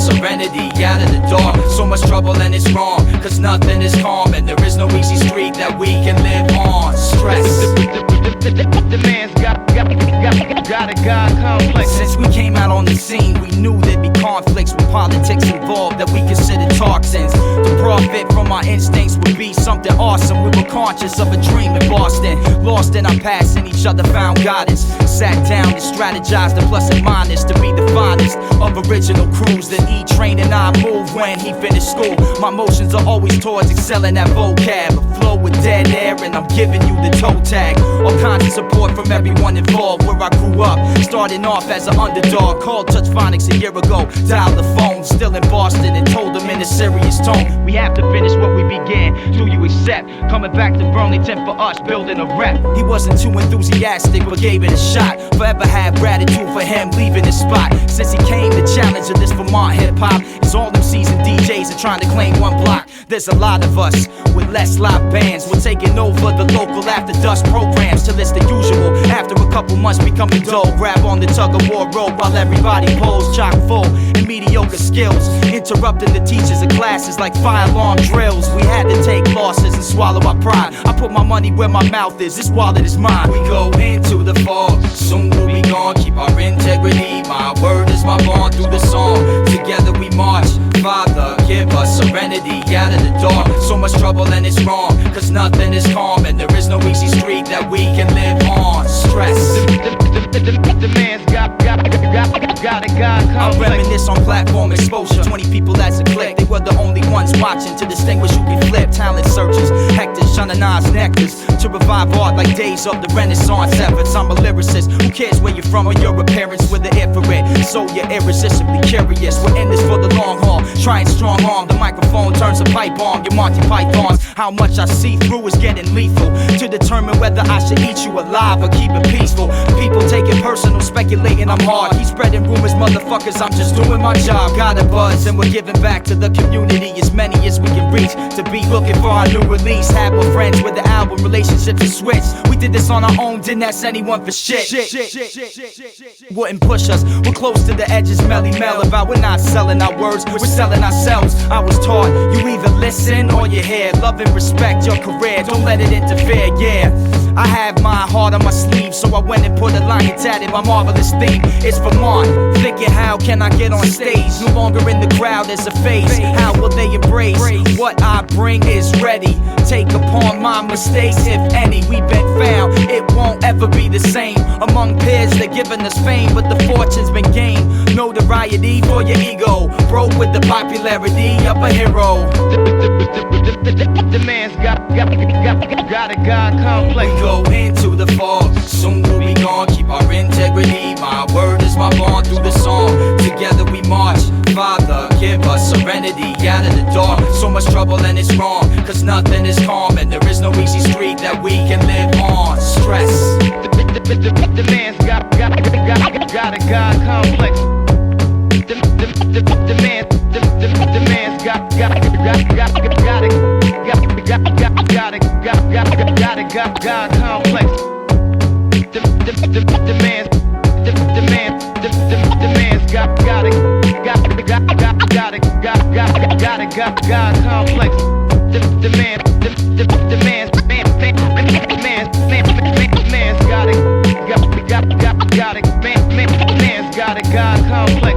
serenity out of the dark. So much trouble and it's wrong, cause nothing is calm, and there is no easy street that we can live on. Stress. The man's got a God complex. Since we came out on the scene, we knew there'd be conflicts with politics involved that we considered toxins. The profit from our instincts would be something awesome. We were conscious of a dream in Boston, lost in our past and each other found guidance. Sat down and strategized the plus and minus to be the finest of original crews. Then E-Train and I moved when he finished school. My motions are always towards excelling at vocab, a flow with dead air, and I'm giving you the toe tag. All kinds of support from everyone involved. Where I grew up, starting off as an underdog, called Touch Phonics a year ago. Dialed the phone, still in Boston, and told them in a serious tone, we have to finish what we began. Do you accept coming back to Burlington for us, building a rep? He wasn't too enthusiastic, but gave it a shot. Forever have gratitude for him leaving his spot. Since he came, the challenge of this Vermont hip-hop is all them seasoned DJs are trying to claim one block. There's a lot of us with less live bands. We're taking over the local after dusk programs till it's the usual. After a couple months becoming dull, grab on the tug-of-war rope while everybody pulls, chock full and mediocre skills, interrupting the teachers of classes like fire alarm drills. We had to take losses and swallow our pride. I put my money where my mouth is, this wallet is mine. We go into the fall, soon we'll be gone. Keep our integrity, my word is my bond. Through the song, together we march. Father, give us serenity out of the dark. So much trouble and it's wrong, cause nothing is calm, and there is no easy street that we can live on. Stress. The man's got a God complex. I reminisce on platform exposure. 20 people as a clique. They were the only ones watching to distinguish who can flip. Talent searches, hectors, Shananaz nectars to revive art like days of the Renaissance efforts. I'm a lyricist. Who cares where you're from or your appearance with the infrared? So you're irresistibly curious. We're in this for the long haul. Trying strong arm. The microphone turns a pipe bomb. Your Monty Pythons. How much I see through is getting lethal. To determine whether I should eat you alive or keep it peaceful. People take it personal, speculating I'm hard. He's spreading rumors, motherfuckers, I'm just doing my job. Got a buzz and we're giving back to the community, as many as we can reach. To be looking for our new release. Had more friends with the album, relationships are switched. We did this on our own, didn't ask anyone for shit. Wouldn't push us, we're close to the edges, Melly Mel about. We're not selling our words, we're selling ourselves. I was taught, you either listen or you hear. Love and respect your career, don't let it interfere, yeah. I have my heart on my sleeve, so I went and put a lion tatted my marvelous theme. It's Vermont, thinking how can I get on stage? No longer in the crowd as a phase. How will they embrace what I bring is ready? Take upon my mistakes, if any. We've been found, it won't ever be the same. Among peers, they're giving us fame, but the fortune's been gained. Notoriety for your ego, broke with the popularity of a hero. The man's got a God complex. We go into the fall, soon we'll be gone. Keep our integrity, my word is my bond. Through the song, together we march. Father, give us serenity out of the dark. So much trouble and it's wrong, cause nothing is calm, and there is no easy street that we can live on. Stress. The man's got a God complex. The man's got a God complex. The man's got a God complex. The man's got a God complex.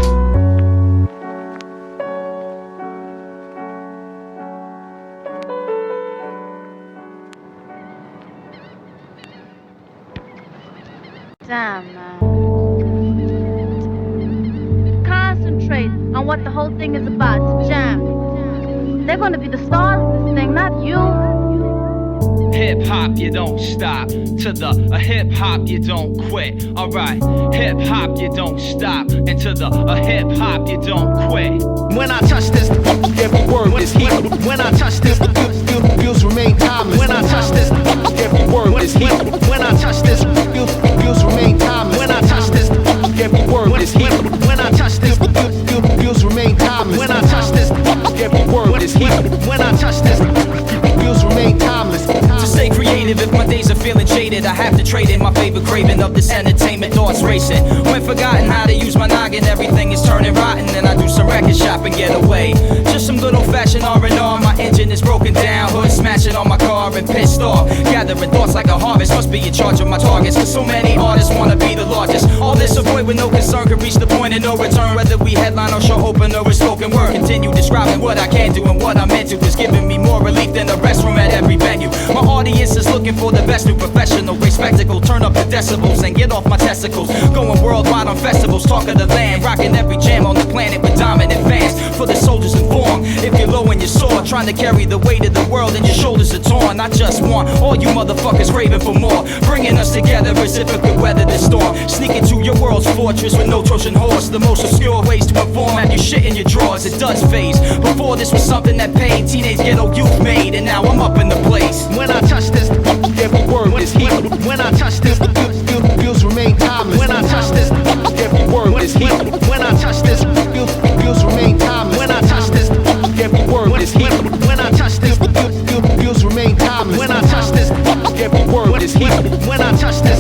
Damn, man. Concentrate on what the whole thing is about. It's jam. They're gonna be the stars of this thing, not you. Hip hop, you don't stop. To the hip hop, you don't quit. Alright, hip hop, you don't stop. And to the hip hop, you don't quit. When I touch this, every word is heat. When I touch this, views remain timeless. When I touch this, every word is heat. When I touch this, views remain timeless. When I touch this, every word is heat. When I touch this, views remain timeless. When I touch this, every word is heat. When I touch this, views remain timeless. To stay creative if my days are feeling jaded. faded. I have to trade in my favorite craving of this entertainment, thoughts racing. When forgotten how to use my noggin, everything is turning rotten. Then I do some record shop and get away. Just some good old-fashioned R&R. My engine is broken down, hood smashing on my car and pissed off. Gathering thoughts like a harvest, must be in charge of my targets. Cause so many artists wanna be the largest. All this avoid with no concern can reach the point of no return. Whether we headline or show open or with spoken word. Continue describing what I can do and what I'm into. Is giving me more relief than the restroom at every venue. My audience is looking for the best new professional. Great spectacle, turn up the decibels and get off my testicles. Going worldwide on festivals, talk of the land. Rocking every jam on the planet with dominant fans. For the soldiers informed, if you're low and you're sore, trying to carry the weight of the world and your shoulders are torn. I just want all you motherfuckers craving for more. Bringing us together as if it could weather the storm. Sneak into your world's fortress with no Trojan horse. The most obscure ways to perform. Have you shit in your drawers, it does phase. Before this was something that paid. Teenage ghetto youth made, and now I'm up in the place. When I touch this, Every word is heat. when I touch this, Feels remain timeless. when I touch this, Every word is heat. when I touch this, Feels remain timeless. when I touch this, Every word is heat. when I touch this, Feels remain timeless. when I touch this, Every word is heat. when I touch this.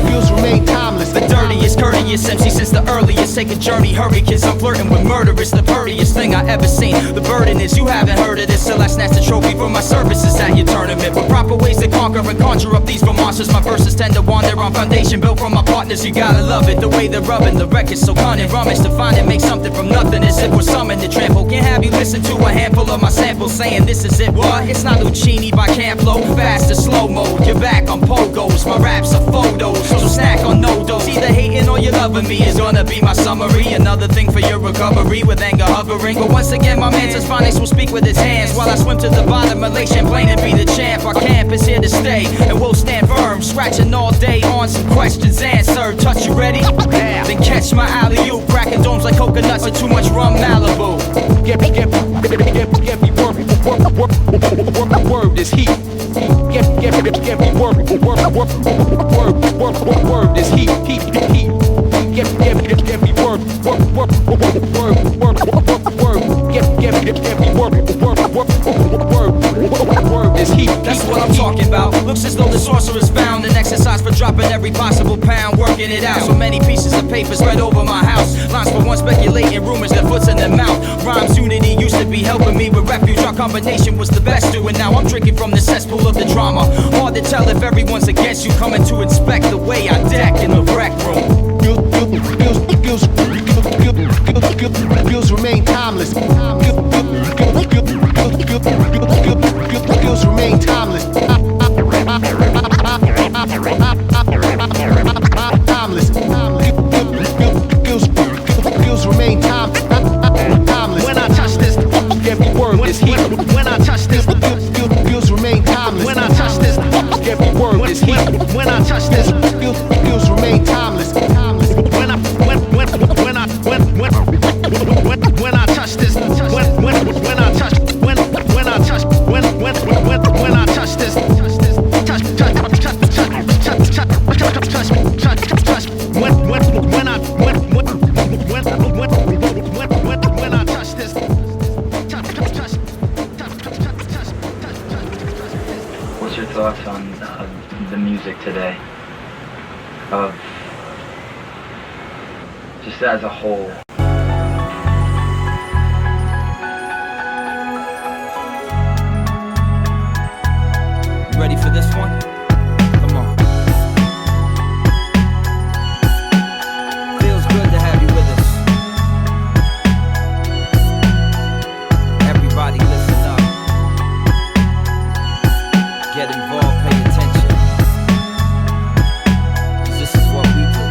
Feels remain timeless. The dirtiest, courteous MC since the earliest. Take a journey, hurry, kids, I'm flirting with murder. It's the purtiest thing I ever seen. The burden is you haven't heard of this, till I snatch the trophy for my services at your tournament. With proper ways to conquer and conjure up these monsters. My verses tend to wander on foundation built from my partners. You gotta love it, the way they're rubbing the record's so cunning. Rummage to find it, make something from nothing as if we're summoned to trample. Can't have you listen to a handful of my samples saying this is it. What? It's not Lucchini by Camplo. Fast or slow mode, you're back on pogos. My raps are photos, so snack on no dose. Either hating or you loving me is gonna be my summary. Another thing for your recovery with anger hovering. But once again, my man's phonics will speak with his hands while I swim to the bottom of Lake Champlain and be the champ. Our camp is here to stay and we'll stand firm. Scratching all day on some questions answered. Touch, you ready? Then catch my alley-oop. Cracking domes like coconuts and too much rum Malibu. Every word is heat. Every word is heat. Every word is heat. That's what I'm talking about. Looks as though the sorcerer's found an exercise for dropping every possible pound, working it out. So many pieces of paper spread over my house. Lines for one speculating rumors that puts in their mouth. Rhymes unity used to be helping me with refuge. Our combination was the best do, and now I'm drinking from the cesspool of the drama. Hard to tell if everyone's against you, coming to inspect the way I deck in the rec room. Feels remain timeless. Feels remain timeless. Timeless. Feels remain timeless. When I touch this, Every word is heat. when I touch this, Feels remain timeless. when I touch this, Every word is heat. when I touch this, Feels remain timeless. when I touch this, when I touch this, What's your thoughts on the music today? Of just as a whole. You ready for this one? Come on. Feels good to have you with us. Everybody listen up. Get involved, pay attention. 'Cause this is what we do.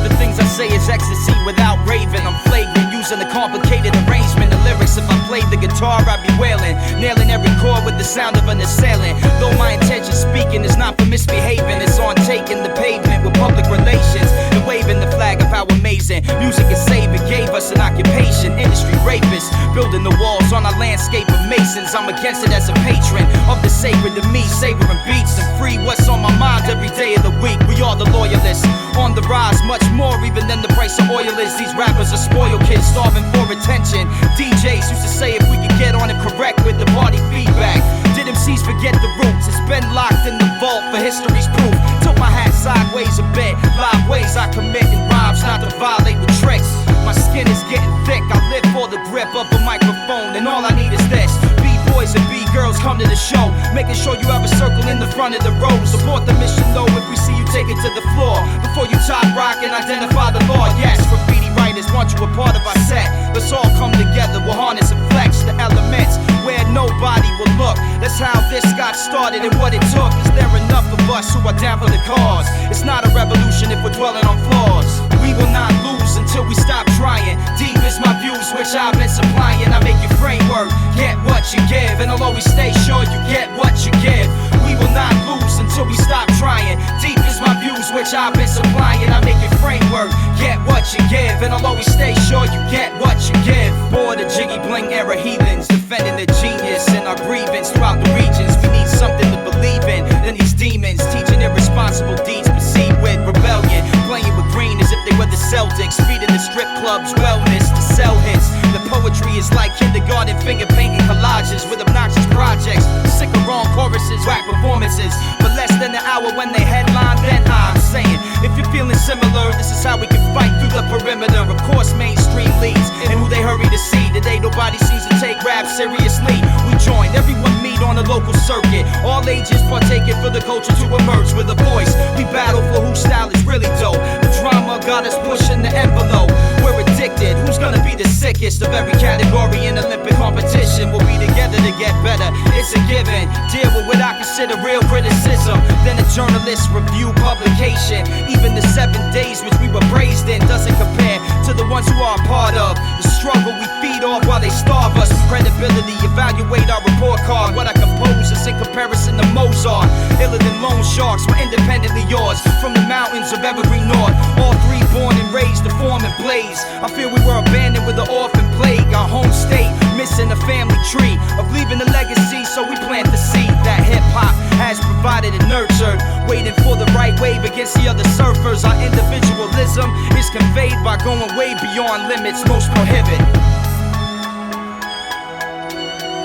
The things I say is ecstasy without raving. I'm flagrant, using a complicated arrangement. The lyrics, if I played the guitar, I'd be wailing. Nailing every chord with the sound of an assailant. Though my intention speaking is not for misbehaving, it's on taking the pavement with public relations and waving the flag of how amazing music is saving. Gave us an occupation, industry rapists, building the walls on our landscape of masons. I'm against it as a patron of the sacred. To me, savoring beats and free what's on my mind every day of the week. We are the loyalists, on the rise, much more even than the price of oil is. These rappers are spoiled kids, starving for attention. DJs used to say if we could get on it correct with the party feedback. Did MC MCs forget the roots. It's been locked in the vault for history's proof. Tilt my hat sideways a bit. Live ways I commit in rhymes, not to violate with tricks. My skin is getting thick. I live for the grip of a microphone, and all I need is this. B-boys and B-girls come to the show, making sure you have a circle in the front of the road. Support the mission though if we see you take it to the floor. Before you top rock and identify the law. Yes, graffiti writers want you a part of our set. Let's all come together, we'll harness and flex the elements where nobody will look. That's how this got started and what it took. Is there enough of us who are down for the cause? It's not a revolution if we're dwelling on flaws. We will not lose until we stop trying. Deep is my views which I've been supplying. I make your framework, get what you give, and I'll always stay sure you get what you give. We will not lose until we stop trying. Deep is my views which I've been supplying. I make your framework, get what you give, and I'll always stay sure you get what you give. Bored of jiggy bling era heathens defending the genius and our grievance throughout the regions. We need something to believe in than these demons teaching irresponsible deeds proceed with rebellion, playing with green as if they were the Celtics, feeding the strip clubs wellness to sell hits. The poetry is like kindergarten finger painting collages with obnoxious projects, sick of wrong choruses, whack performances. For less than an hour when they headline, then I'm saying, if you're feeling similar, this is how we can fight through the perimeter. Of course, mainstream leads and who they hurry to see. Today, nobody seems to take rap seriously. We join, everyone meet on a local circuit. All ages partaking for the culture to emerge with a voice. We battle for whose style is really dope. The drama got us pushing the envelope. We're addicted. Who's gonna be the sickest of every category in Olympic competition? We'll be together to get better. It's a given. Deal with what I consider real criticism. Then a journalist review publication. Even the 7 days which we were praised in doesn't compare to the ones who are a part of the struggle we feed off while they starve us. Credibility, evaluate our report card. What I compose is in comparison to Mozart. Iller than loan sharks, we're independently yours. From the mountains of Evergreen North, all three born and raised to form and blaze. I feel we were abandoned with the orphan plague. Our home state, missing a family tree of leaving a legacy, so we plant the seed that hip-hop has provided and nurtured. Waiting for the right wave against the other surfers. Our individualism is conveyed by going way beyond limits most prohibit.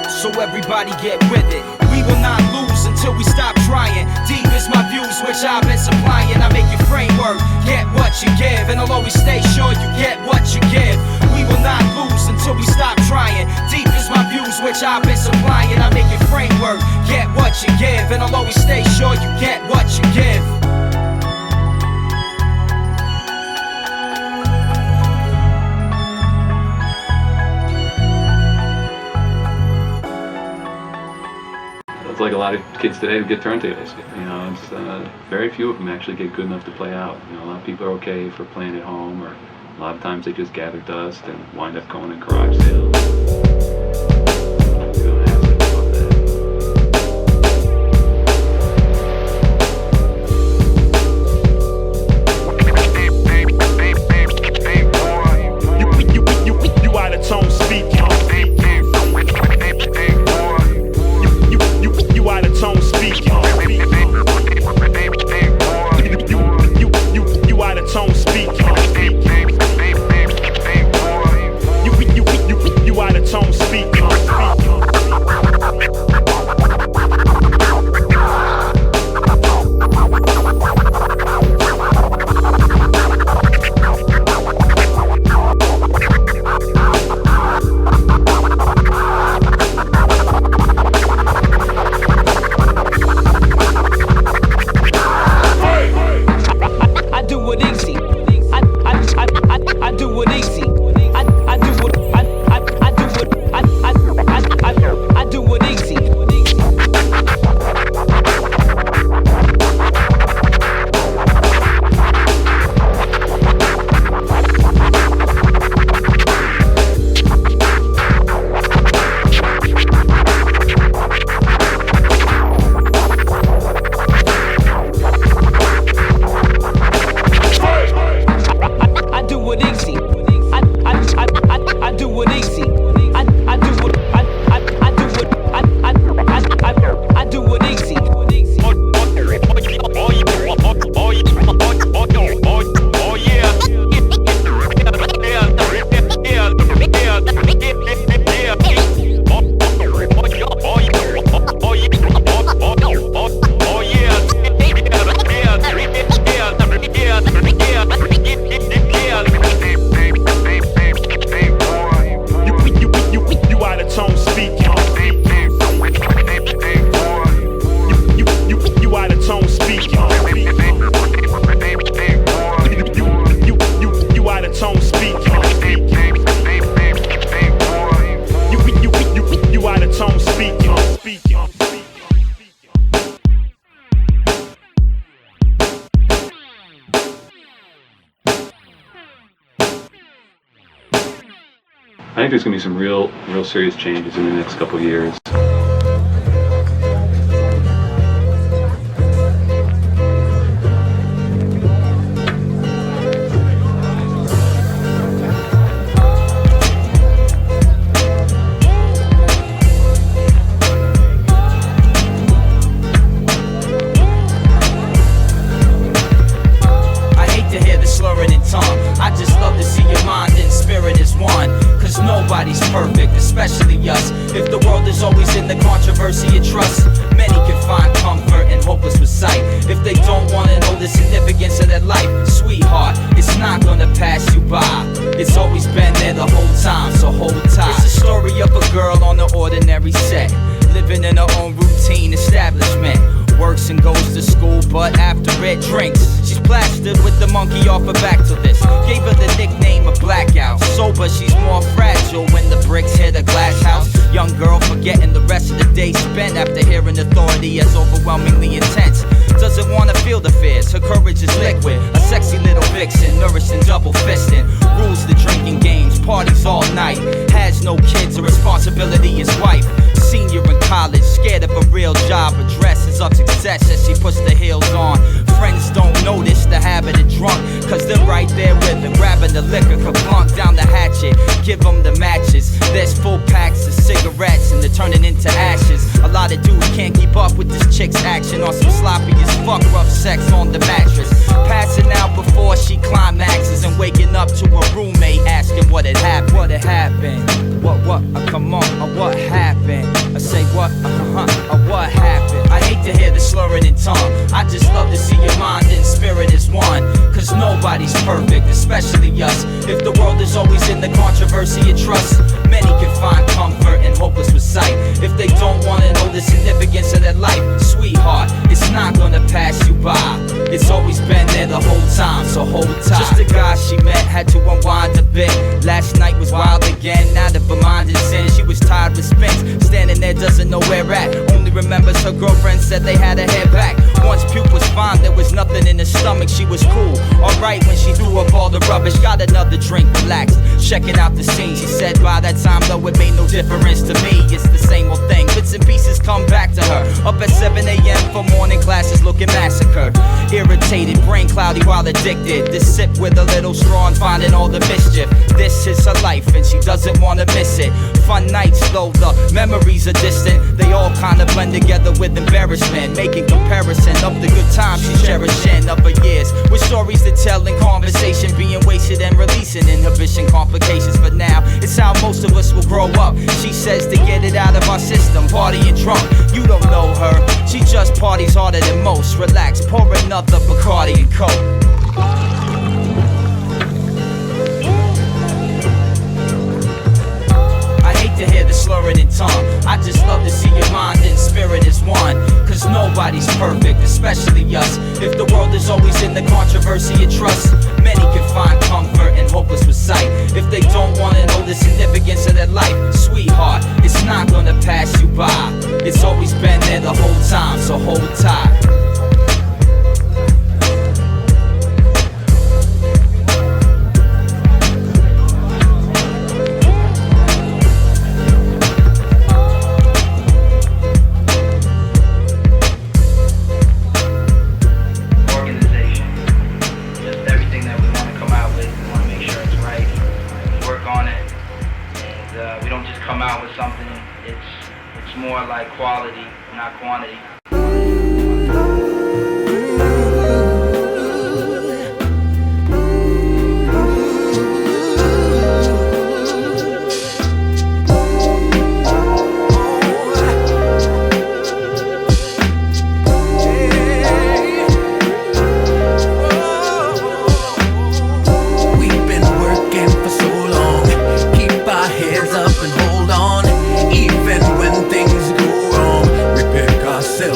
So everybody get with it. We will not lose until we stop trying. Deep is my views which I've been supplying. I make your framework, get what you give, and I'll always stay sure you get what you give. We will not lose until we stop trying. Deep is my views which I've been supplying. I make your framework, get what you give, and I'll always stay sure you get what you give. It's like a lot of kids today who get turntables. You know, it's very few of them actually get good enough to play out. You know, a lot of people are okay for playing at home, or a lot of times they just gather dust and wind up going to garage sales. We don't have to about that. You out of tone speaking. You out of tone speaking. You out of tone speaking. You out of tone speaking. I think there's going to be some real serious changes in the next couple of years. Nobody's perfect, especially us. If the world is always in the controversy of trust, many can find comfort in hopeless recite. If they don't want to know the significance of their life, sweetheart, it's not gonna pass you by. It's always been there the whole time, so hold tight. It's a story of a girl on an ordinary set, living in her own routine establishment. Works and goes to school, but after it drinks. She's plastered with the monkey off her back to this. Gave her the nickname of Blackout. Sober, she's more fragile when the bricks hit a glass house. Young girl forgetting the rest of the day spent after hearing authority as overwhelmingly intense. Doesn't wanna feel the fears, her courage is liquid. A sexy little vixen, nourished and double fisting. Rules the drinking games, parties all night. Has no kids, her responsibility is wife. Senior in college, scared of a real job. Her dress is of success as she puts the heels on. Friends don't notice the habit of drunk, cause they're right there with her, grabbing the liquor, plunk down the hatchet, give them the matches. There's full packs of cigarettes and they're turning into ashes. A lot of dudes can't keep up with this chick's action on some sloppy as fuck rough sex on the mattress. Passing out before she climaxes and waking up to her roommate asking what had happened. What had happened? Come on, what happened? I say what happened? I hate to hear the slurring in tongue. I just love to see your mind and spirit is one. Cause nobody's perfect, especially us. If the world is always in the controversy of trust, many can find comfort in hopeless recite. If they don't wanna know the significance of their life, sweetheart, it's not gonna pass you by. It's always been there the whole time, so hold tight. Just a guy she met, had to unwind a bit. Last night was wild again, now that her mind is in. She was tired with spins, standing there doesn't know where at. Only remembers her girlfriend said they had her hair back. Once puke was fine, there was nothing in her stomach, she was cool. Alright when she threw up all the rubbish, got another drink, relaxed, checking out the scene. She said by that time though it made no difference to me. It's the same old thing, bits and pieces come back to her. Up at 7 a.m. for morning classes looking massacred. Irritated, brain cloudy while addicted. This sip with a little straw and finding all the mischief. This is her life and she doesn't wanna miss it. Fun nights though the memories are distant. They all kinda blend together with embarrassment, making comparison of the good times she's cherishing of her years. With stories to tell in conversation, being wasted and releasing inhibition complications. But now it's how most of us will grow up. She says to get it out of our system, partying drunk. You don't know her, she just parties harder than most. Relax, pour another Bacardi and Coke. To hear the slurring in tongue, I just love to see your mind and spirit is one. Cause nobody's perfect, especially us. If the world is always in the controversy of trust, many can find comfort in hopeless recite. If they don't wanna know the significance of their life, sweetheart, it's not gonna pass you by. It's always been there the whole time, so hold tight. More like quality, not quantity. We've been working for so long. Keep our heads up and hold on. Even when things go wrong, we pick ourselves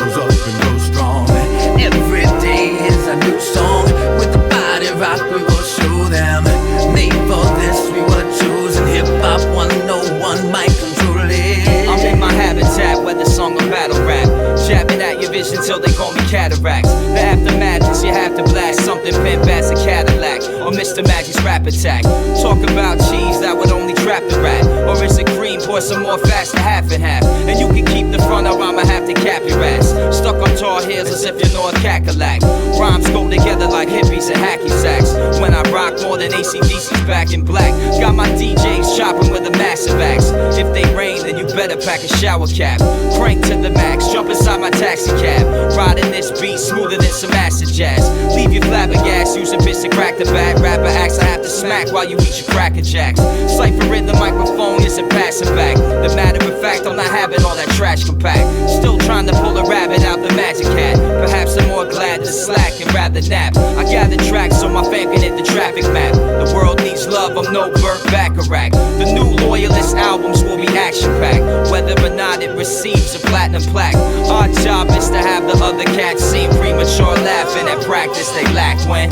Cadillac or Mr. Magic's rap attack. Talk about cheese that would only trap the rat. Or is it cream, pour some more fast to half and half? And you can keep the front or I'ma have to cap your ass. Stuck on tall heels as if you're North Cackalack. Rhymes go together like hippies and hacky sacks. When I rock more than AC/DC's back in black. Got my DJs chopping with a massive axe. If they rain, then you better pack a shower cap. Crank to the max, jump inside my taxi cab. Riding this beat smoother than some acid jazz. Leave you flabbergasted, using bits to crack the bat. Rapper acts I have to smack while you eat your Cracker Jacks. Cypher in the microphone isn't passing back. The matter of fact, I'm not having all that trash compact. Still trying to pull a rabbit out the magic hat. Perhaps I'm more glad to slack and rather nap. I gather tracks so my fam can hit the traffic map. The world needs love, I'm no Burt Bacharach. The new Loyalists albums will be action-packed, whether or not it receives a platinum plaque. Our job is to have the other cats seem premature, laughing at practice they lack when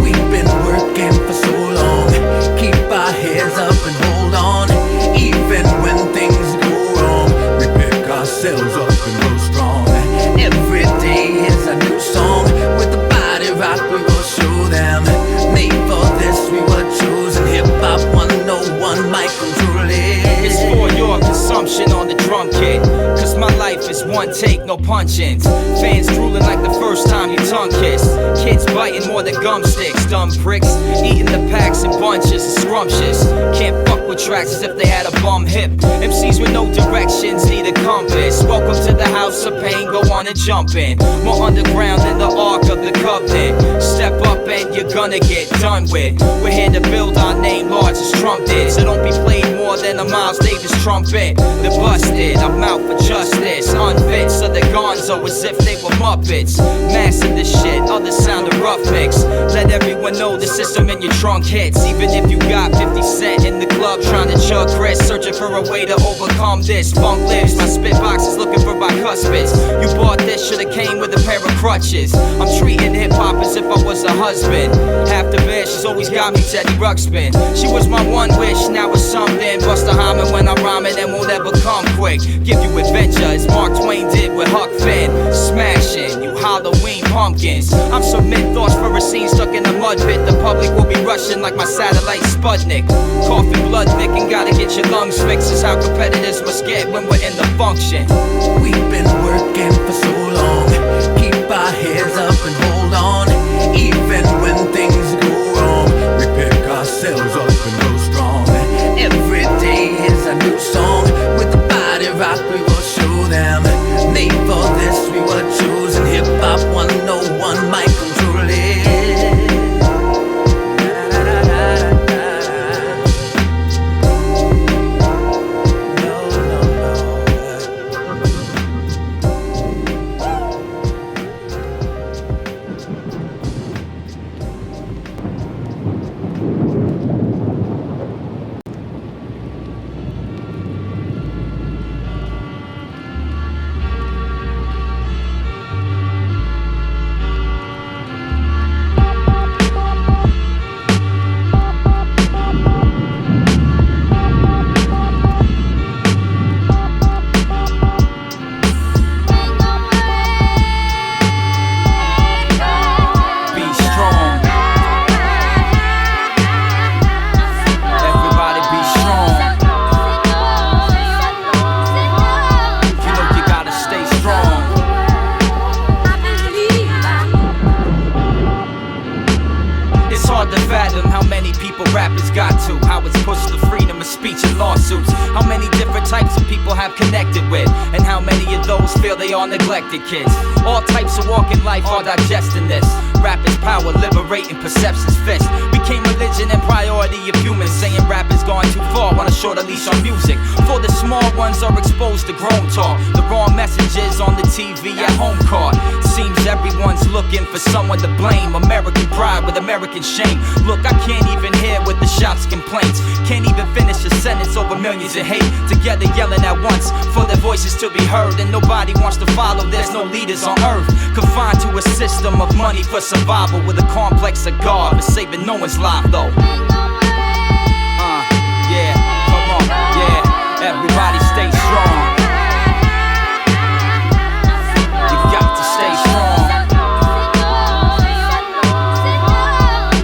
We've been working for so long. Keep our heads up and hold on. Even when things go wrong, we pick ourselves up and go strong. Every day is a new song. With the body rock we will show them. Made for this we were chosen. Hip-hop 101 mic control it. it's for your consumption on the drum kit. Cause my life is one take, no punch-ins. Fans drooling like the first time you tongue kissed. Kids biting more than gum sticks, dumb pricks. Eating the packs in bunches, scrumptious. Can't fuck with tracks as if they had a bum hip. MCs with no directions need a compass. Welcome to the house of pain, go on and jump in. More underground than the Ark of the Covenant. Step up and you're gonna get done with. We're here to build our name large as Trump did. So don't be played more than a Miles Davis trumpet. The busted, I'm out for justice. Unfit, so they're gonzo as if they were Muppets. Master this shit, others sound a rough mix. Let everyone know the system in your trunk hits. Even if you got 50 Cent in the club trying to chug Chris, searching for a way to overcome this. Funk lives, my spit box is looking for bicuspids. You bought this, should've came with a pair of crutches. I'm treating hip-hop as if I was a husband. Half the bed, she's always got me Teddy Ruxpin. She was my one wish, now it's something. Bust a hymen when I'm rhyming and won't ever come quick. Give you adventure as Mark Twain did with Huck Finn. Smashing, you Halloween pumpkins. I'm submit thoughts for a scene stuck in the mud pit. The public will be rushing like my satellite Sputnik. Coughing blood thick and gotta get your lungs fixed. Is how competitors must get when we're in the function. We've been working for so long. Keep our heads up and hold on. Even when things go wrong, we pick ourselves up and go strong. Every day is a new song. With the body rock we will show them. Made for this we were chosen. Hip-hop 101 mic control it. Neglected kids, all types of walking life are digesting this. Rap is power, liberating perceptions fist. Became religion and priority of humans. Saying rap is going too far, want a shorter leash on music. For the small ones are exposed to grown talk. The wrong messages on the TV at home card. Seems everyone's looking for someone to blame. American pride with American shame. Look, I can't even hear with the shouts complaints. Can't even finish a sentence over millions of hate. Together yelling at once for their voices to be heard. And nobody wants to follow, there's no leaders on earth. Confined to a system of money for survival. With a complex of God, but saving no one's life though. Yeah, come on, yeah. Everybody stay strong. You got to stay strong.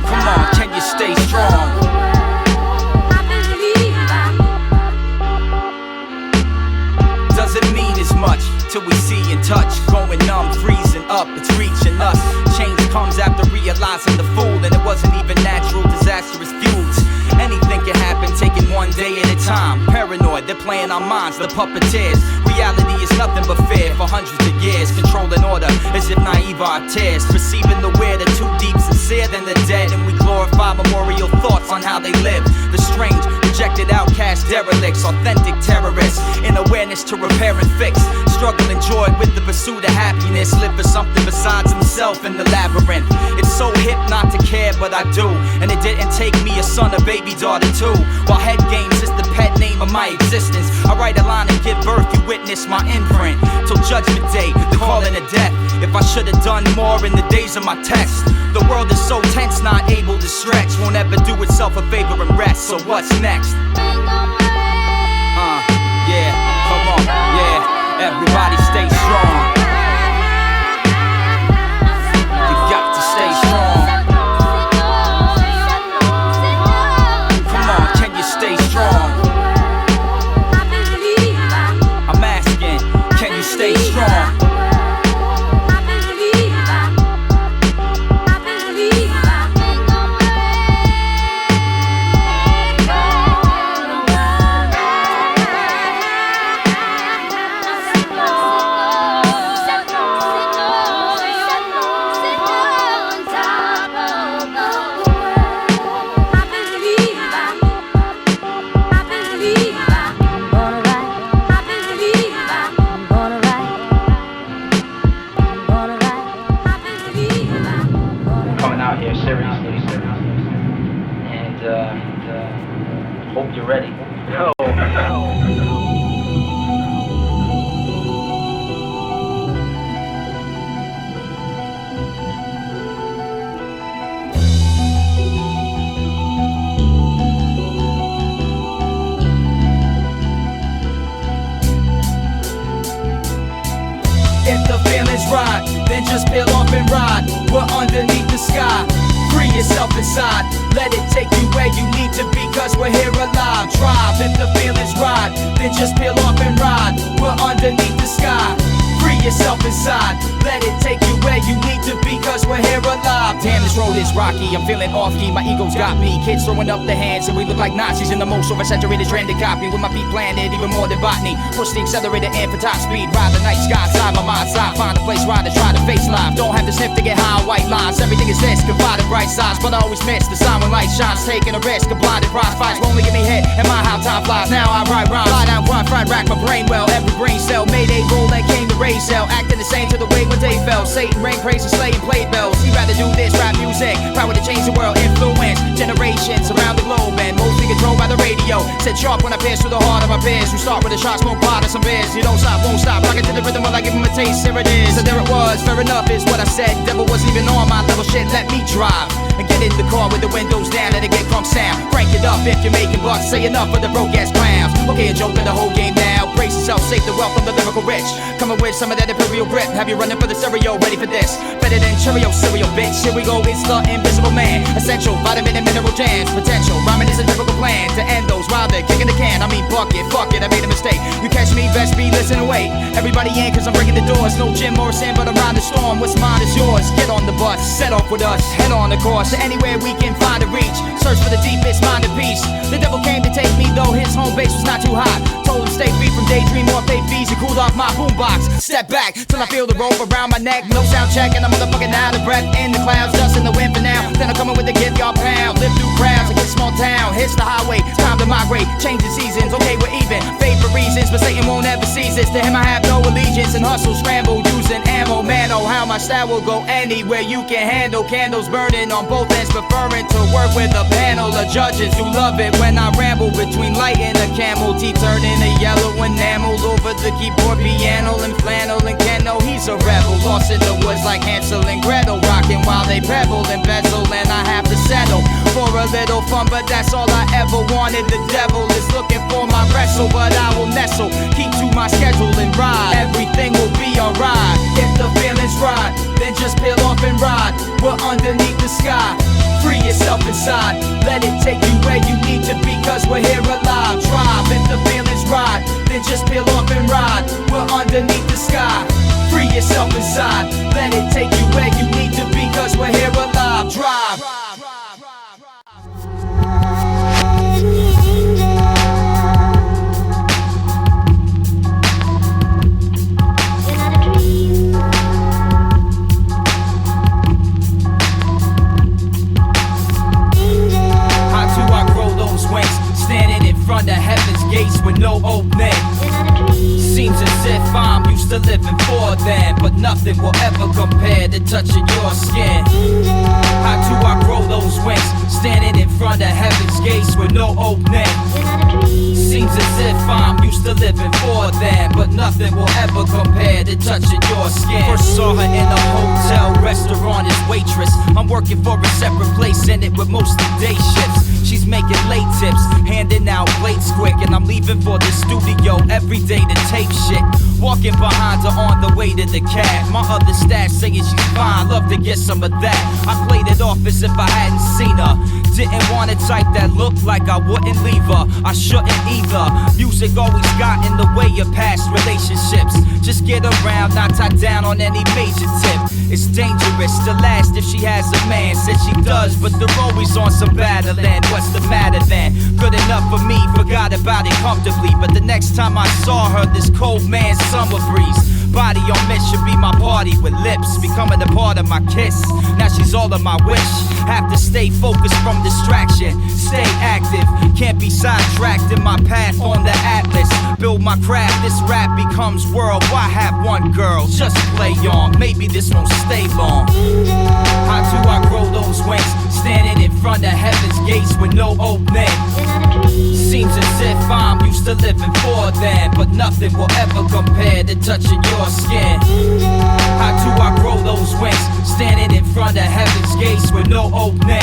Come idolizing the fool, and it wasn't even natural, disastrous feuds. Anything can happen, taking one day at a time. Paranoid, they're playing our minds, the puppeteers. Reality is nothing but fear for hundreds of years. Controlling order as if naive are tears. Perceiving the weird are too deep, sincere than the dead. And we glorify memorial thoughts on how they live. The strange, rejected outcast derelicts, authentic terrorists. In awareness to repair and fix. Struggle and joy with the pursuit of happiness. Live for something besides himself in the labyrinth. It's so hip not to care, but I do. And it didn't take me a son or baby daughter too. While head games is the pet name of my existence. I write a line and give birth, you witness my imprint. Till judgment day, the calling of death. If I should have done more in the days of my text. The world is so tense, not able to stretch. Won't ever do itself a favor and rest. So what's next? Yeah, come on, yeah. Everybody stay strong. You got to stay strong. Come on, can you stay strong? I'm asking, can you stay strong? Hope you're ready. If the feeling's right, then just peel off and ride. We're underneath the sky. Free yourself inside. Let it take you where you need to be, cause we're here alive. Drive if the feeling's right, then just peel off and ride. We're underneath the sky. Free yourself inside. Let it take you where you need to be, cause we're here alive. Damn, this road is rocky, I'm feeling off key, my ego's got me. Kids throwing up their hands and we look like Nazis in the most oversaturated stranded copy. With my feet planted, even more than botany. Push the accelerator in for top speed. Ride the night sky side, my mind side. Find a place right to try to face life. Don't have to sniff to get high, white lines. Everything is this, confide in bright sides. But I always miss the sign when light shines. Taking a risk, a blinded prize fights. Won't only get me hit, and my how time flies. Now I write rhymes. Fly down, grind, fried, rack my brain well. Every brain cell made a goal and came to raise hell. Acting the same to the way when day fell. Satan rain, praise and slay and played bells. He'd rather do this, rap music. Power to change the world, influence generations around the globe. And mostly controlled by the radio. Said sharp when I pierce through the heart of my peers. Who start with a shot, smoke pot and some beers. You don't stop, won't stop. Rock it to the rhythm while I give him a taste. Here it is. So there it was, fair enough is what I said. Devil wasn't even on my level, shit, let me drive. And get in the car with the windows down and it get crunk sound. Crank it up if you're making bucks. Say enough of the broke ass clowns. Okay, a joke of the whole game now. Brace yourself, save the wealth from the lyrical rich. Coming with some of that imperial grip. Have you running for the stereo, ready for this? Better than Cheerio cereal, bitch. Here we go, it's the invisible man. Essential, vitamin and mineral jams. Potential, rhyming is a typical plan. To end those while they're kicking the can. I mean, bucket, fuck it, I made a mistake. You catch me, best be listen and wait. Everybody in, cause I'm breaking the doors. No Jim Morrison, but around the storm. What's mine is yours. Get on the bus, set off with us. Head on the course to anywhere we can find a reach. Search for the deepest mind and peace. The devil came to take me, though his home base was not too hot. Told him stay free from daydream or pay fees. He cooled off my boombox. Step back till I feel the rope around my neck. No sound check and I'm motherfucking out of breath. In the clouds, dust in the wind for now. Then I'm coming with the gift, y'all pound. Live through crowds like a small town. Hits the highway, time to migrate. Change the seasons, okay we're even. Fade for reasons, but Satan won't ever seize this. To him I have no allegiance and hustle, scramble, using ammo. Man, oh how my style will go anywhere you can handle. Candles burning on both ends, preferring to work with a panel of judges who love it when I ramble between light and a camel. Tea turning a yellow enamel over the keyboard, piano and flannel and Keno. He's a rebel, lost in the woods like Hansel and Gretel, rocking while they pebble and bezel, and I have to settle for a little fun, but that's all I ever wanted. The devil is looking for my wrestle, but I will nestle, keep to my schedule and ride. Everything will be alright if the feeling's right. Then just peel off and ride. We're underneath the sky. Free yourself inside. Let it take you where you need to be, cause we're here alive. Drive if the feeling's right. Then just peel off and ride. We're underneath the sky. Free yourself inside. Let it take you where you need to be, cause we're here alive. with no opening. Seems as if I'm used to living for them, but nothing will ever compare to touching your skin. How do I grow those wings, standing in front of heaven's gates with no opening? Seems as if I'm used to living for them, but nothing will ever compare to touching your skin. First saw her in a hotel restaurant as waitress. I'm working for a separate place in it with mostly day shifts. She's making late tips, handing out plates quick, and I'm leaving for the studio every day to tape shit. Walking behind her on the way to the cab. My other staff saying she's fine, love to get some of that. I played it off as if I hadn't seen her. Didn't want a type that looked like I wouldn't leave her. I shouldn't either. Music always got in the way of past relationships. Just get around, not tied down on any major tip. It's dangerous to last if she has a man. Said she does, but they're always on some battling. What's the matter then? Good enough for me, forgot about it comfortably. But the next time I saw her, this cold man summer breeze. Body on mission, be my party with lips, becoming a part of my kiss. Now she's all of my wish. Have to stay focused from distraction, stay active. Can't be sidetracked in my path on the atlas. Build my craft, this rap becomes world. Why have one girl? Just play on, maybe this won't stay long. How do I grow those wings, standing in front of heaven's gates with no opening? Seems as if I'm used to living for them, but nothing will ever compare to touching your skin. How do I grow those wings, standing in front of heaven's gates with no opening?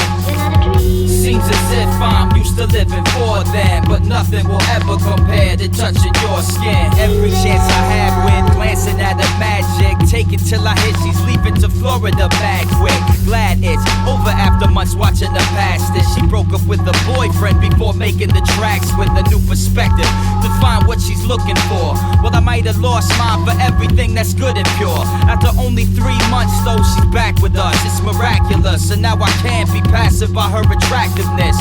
Seems as if I'm used to living for them, but nothing will ever compare to touching your skin. Every chance I have with glancing at her magic, take it till I hit she's leaving to Florida back quick. Glad it's over after months watching her past it. She broke up with a boyfriend before making the tracks with a new perspective to find what she's looking for. Well, I might have lost mine for everything that's good and pure. After only 3 months though, she's back with us. It's miraculous, and now I can't be passive by her attractiveness.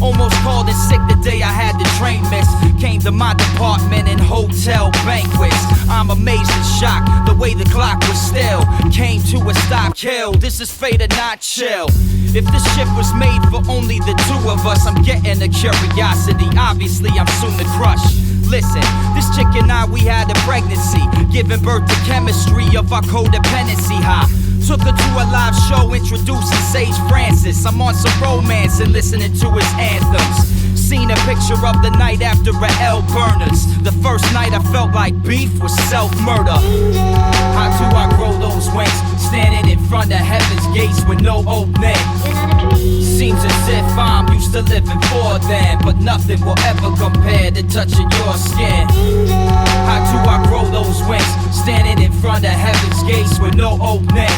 Almost called in sick the day I had the train miss. Came to my department in hotel banquets. I'm amazed and shocked the way the clock was still. Came to a stop, kill. This is fate or not chill. If this ship was made for only the two of us, I'm getting a curiosity. Obviously, I'm soon to crush. Listen, this chick and I, we had a pregnancy, giving birth to chemistry of our codependency high. Took her to a live show introducing Sage Francis. I'm on some romance and listening to his anthems. Seen a picture of the night after a L Burners. The first night I felt like beef was self-murder. How do I grow those wings, standing in front of heaven's gates with no opening? Seems as if I'm used to living for them, but nothing will ever compare to touching your skin. How do I grow those wings, standing in front of heaven's gates with no opening?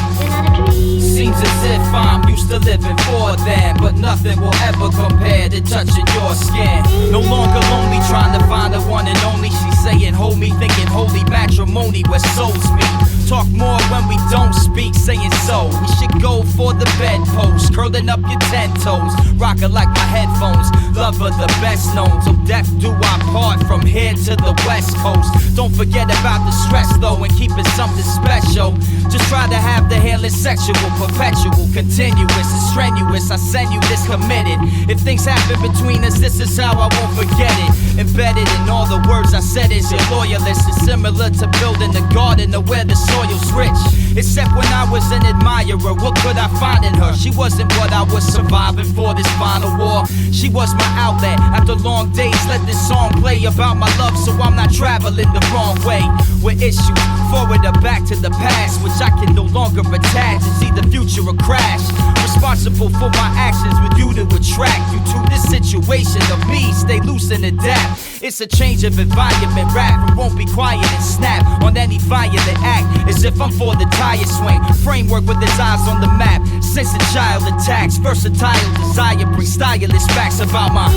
Seems as if I'm used to living for them, but nothing will ever compare to touching your skin. No longer lonely, trying to find the one and only. She's saying hold me, thinking holy matrimony where souls meet. Talk more when we don't speak, saying so. We should go for the bedpost, curling up your 10 toes, rocking like my headphones. Lover the best known, till death do our part from here to the west coast. Don't forget about the stress though, and keep it something special. Just try to have the healing sexual, perpetual, continuous and strenuous. I send you this committed. If things happen between us, this is how I won't forget it. Embedded in all the words I said is your loyalist. It's similar to building a garden of where the soil's rich. Except when I was an admirer, what could I find in her? She wasn't what I was surviving for this final war. She was my outlet. After long days, let this song play about my love, so I'm not traveling the wrong way. With issues forward or back to the past, which I can no longer attach and see the future a crash. Responsible for my actions with you to attract you to this situation of me. Stay loose and adapt. It's a change of environment. Rap won't be quiet and snap on any violent act, as if I'm for the tire swing. Framework with his eyes on the map. Since a child attacks, versatile desire brings stylish facts about my.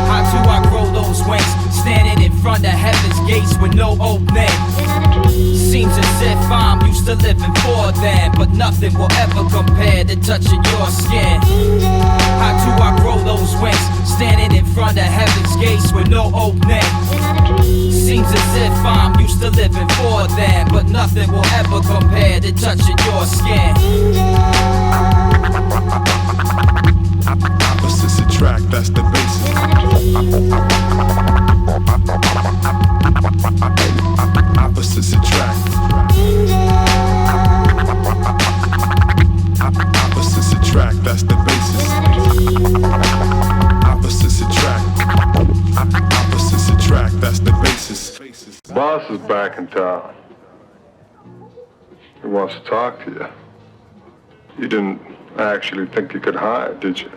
How do I grow those wings, standing in front of heaven's gates with no opening? Seems as if I'm used to living for them, but nothing will ever compare to touching your skin. How do I grow those wings, standing in front of heaven's gates with no opening? Seems as if I'm used to living for them, but nothing will ever compare to touching your skin. Opposites attract, that's the basis. boss is back in town. He wants to talk to you. You didn't actually think you could hide, did you?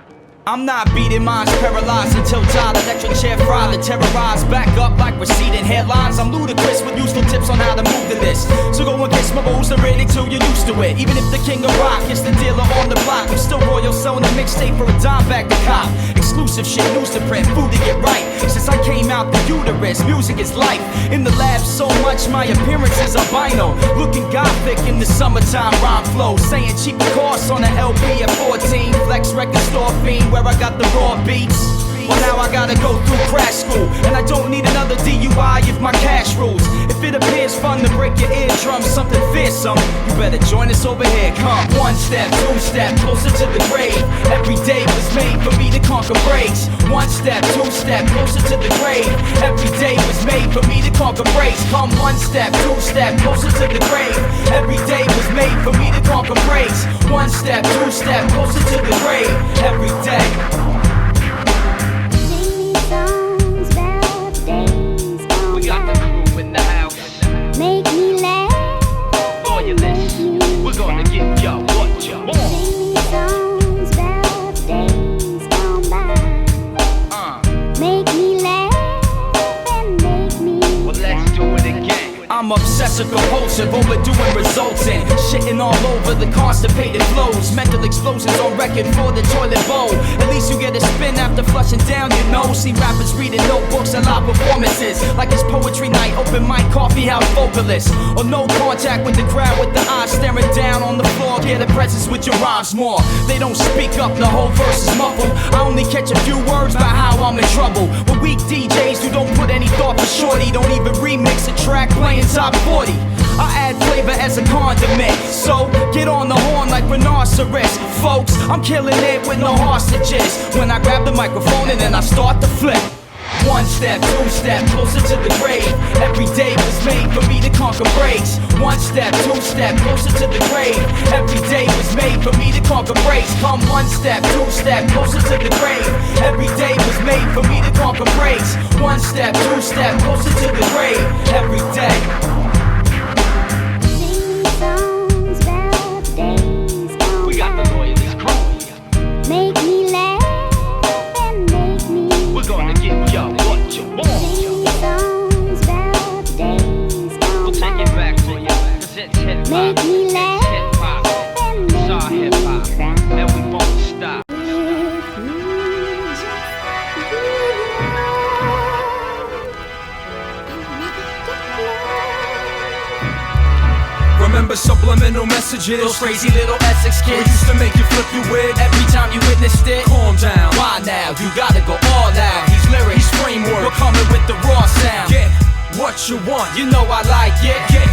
I'm not beating minds paralyzed until died. Electric chair fried and terrorized. Back up like receding headlines. I'm ludicrous with useful tips on how to move the list. So go and kiss my balls and ready till you're used to it. Even if the king of rock is the dealer on the block, I'm still royal, selling a mixtape for a dime back to cop. Exclusive shit, news to print, food to get right. Since I came out the uterus, music is life. In the lab so much, my appearance is albino. Looking gothic in the summertime rhyme flow. Saying cheaper costs on an LP at 14. Flex record store fiend where I got the raw beats. Well now I gotta go through crash school, and I don't need another DUI if my cash rules. If it appears fun to break your eardrums, something fearsome, you better join us over here. Come one step, two step, closer to the grave. Every day was made for me to conquer breaks. One step, two step, closer to the grave. Every day was made for me to conquer breaks. Come one step, two step, closer to the grave. Every day was made for me to conquer breaks. One step, two step, closer to the grave. Every day. We got the crew in the house. Make me laugh. Loyalists, we're gonna get yo what you want. Sing me songs about days gone by. Make me laugh and make me Well, let's do it again. I'm obsessive compulsive, overdoing resulting. Shitting all over the constipated flows. Mental explosions on record for the toilet bowl. At least you get a spin after flushing down your nose. See rappers reading notebooks and live performances like it's poetry night, open mic, coffee house vocalists. Or no contact with the crowd with the eyes staring down on the floor. Get a presence with your rhymes more. They don't speak up, the whole verse is muffled. I only catch a few words about how I'm in trouble. With weak DJs who don't put any thought for shorty. Don't even remix a track playing top 40. I add flavor as a condiment. So get on the horn like rhinoceros. Folks, I'm killing it with no hostages. When I grab the microphone and then I start to flip. One step, two step, closer to the grave. Every day was made for me to conquer breaks. One step, two step, closer to the grave. Every day was made for me to conquer breaks. Come one step, two step, closer to the grave. Every day was made for me to conquer breaks. One step, two step, closer to the grave. Every day. sing me songs about days gone We got the Loyalist crew. Make me laugh and make me We're gonna get yo what you want. sing me songs about days gone We'll take it back for you, 'cause it's hip Make hop. me It's laugh hip hop. and It's make our me hip hop. cry. And we won't stop. Remember subliminal messages? Those crazy little Essex We kids. used to make you flip your wig. Every time you witnessed it, Calm down. why now? You gotta go all out. He's lyric, He's framework. we're coming with the raw sound. Get what you want. You know I like it. Get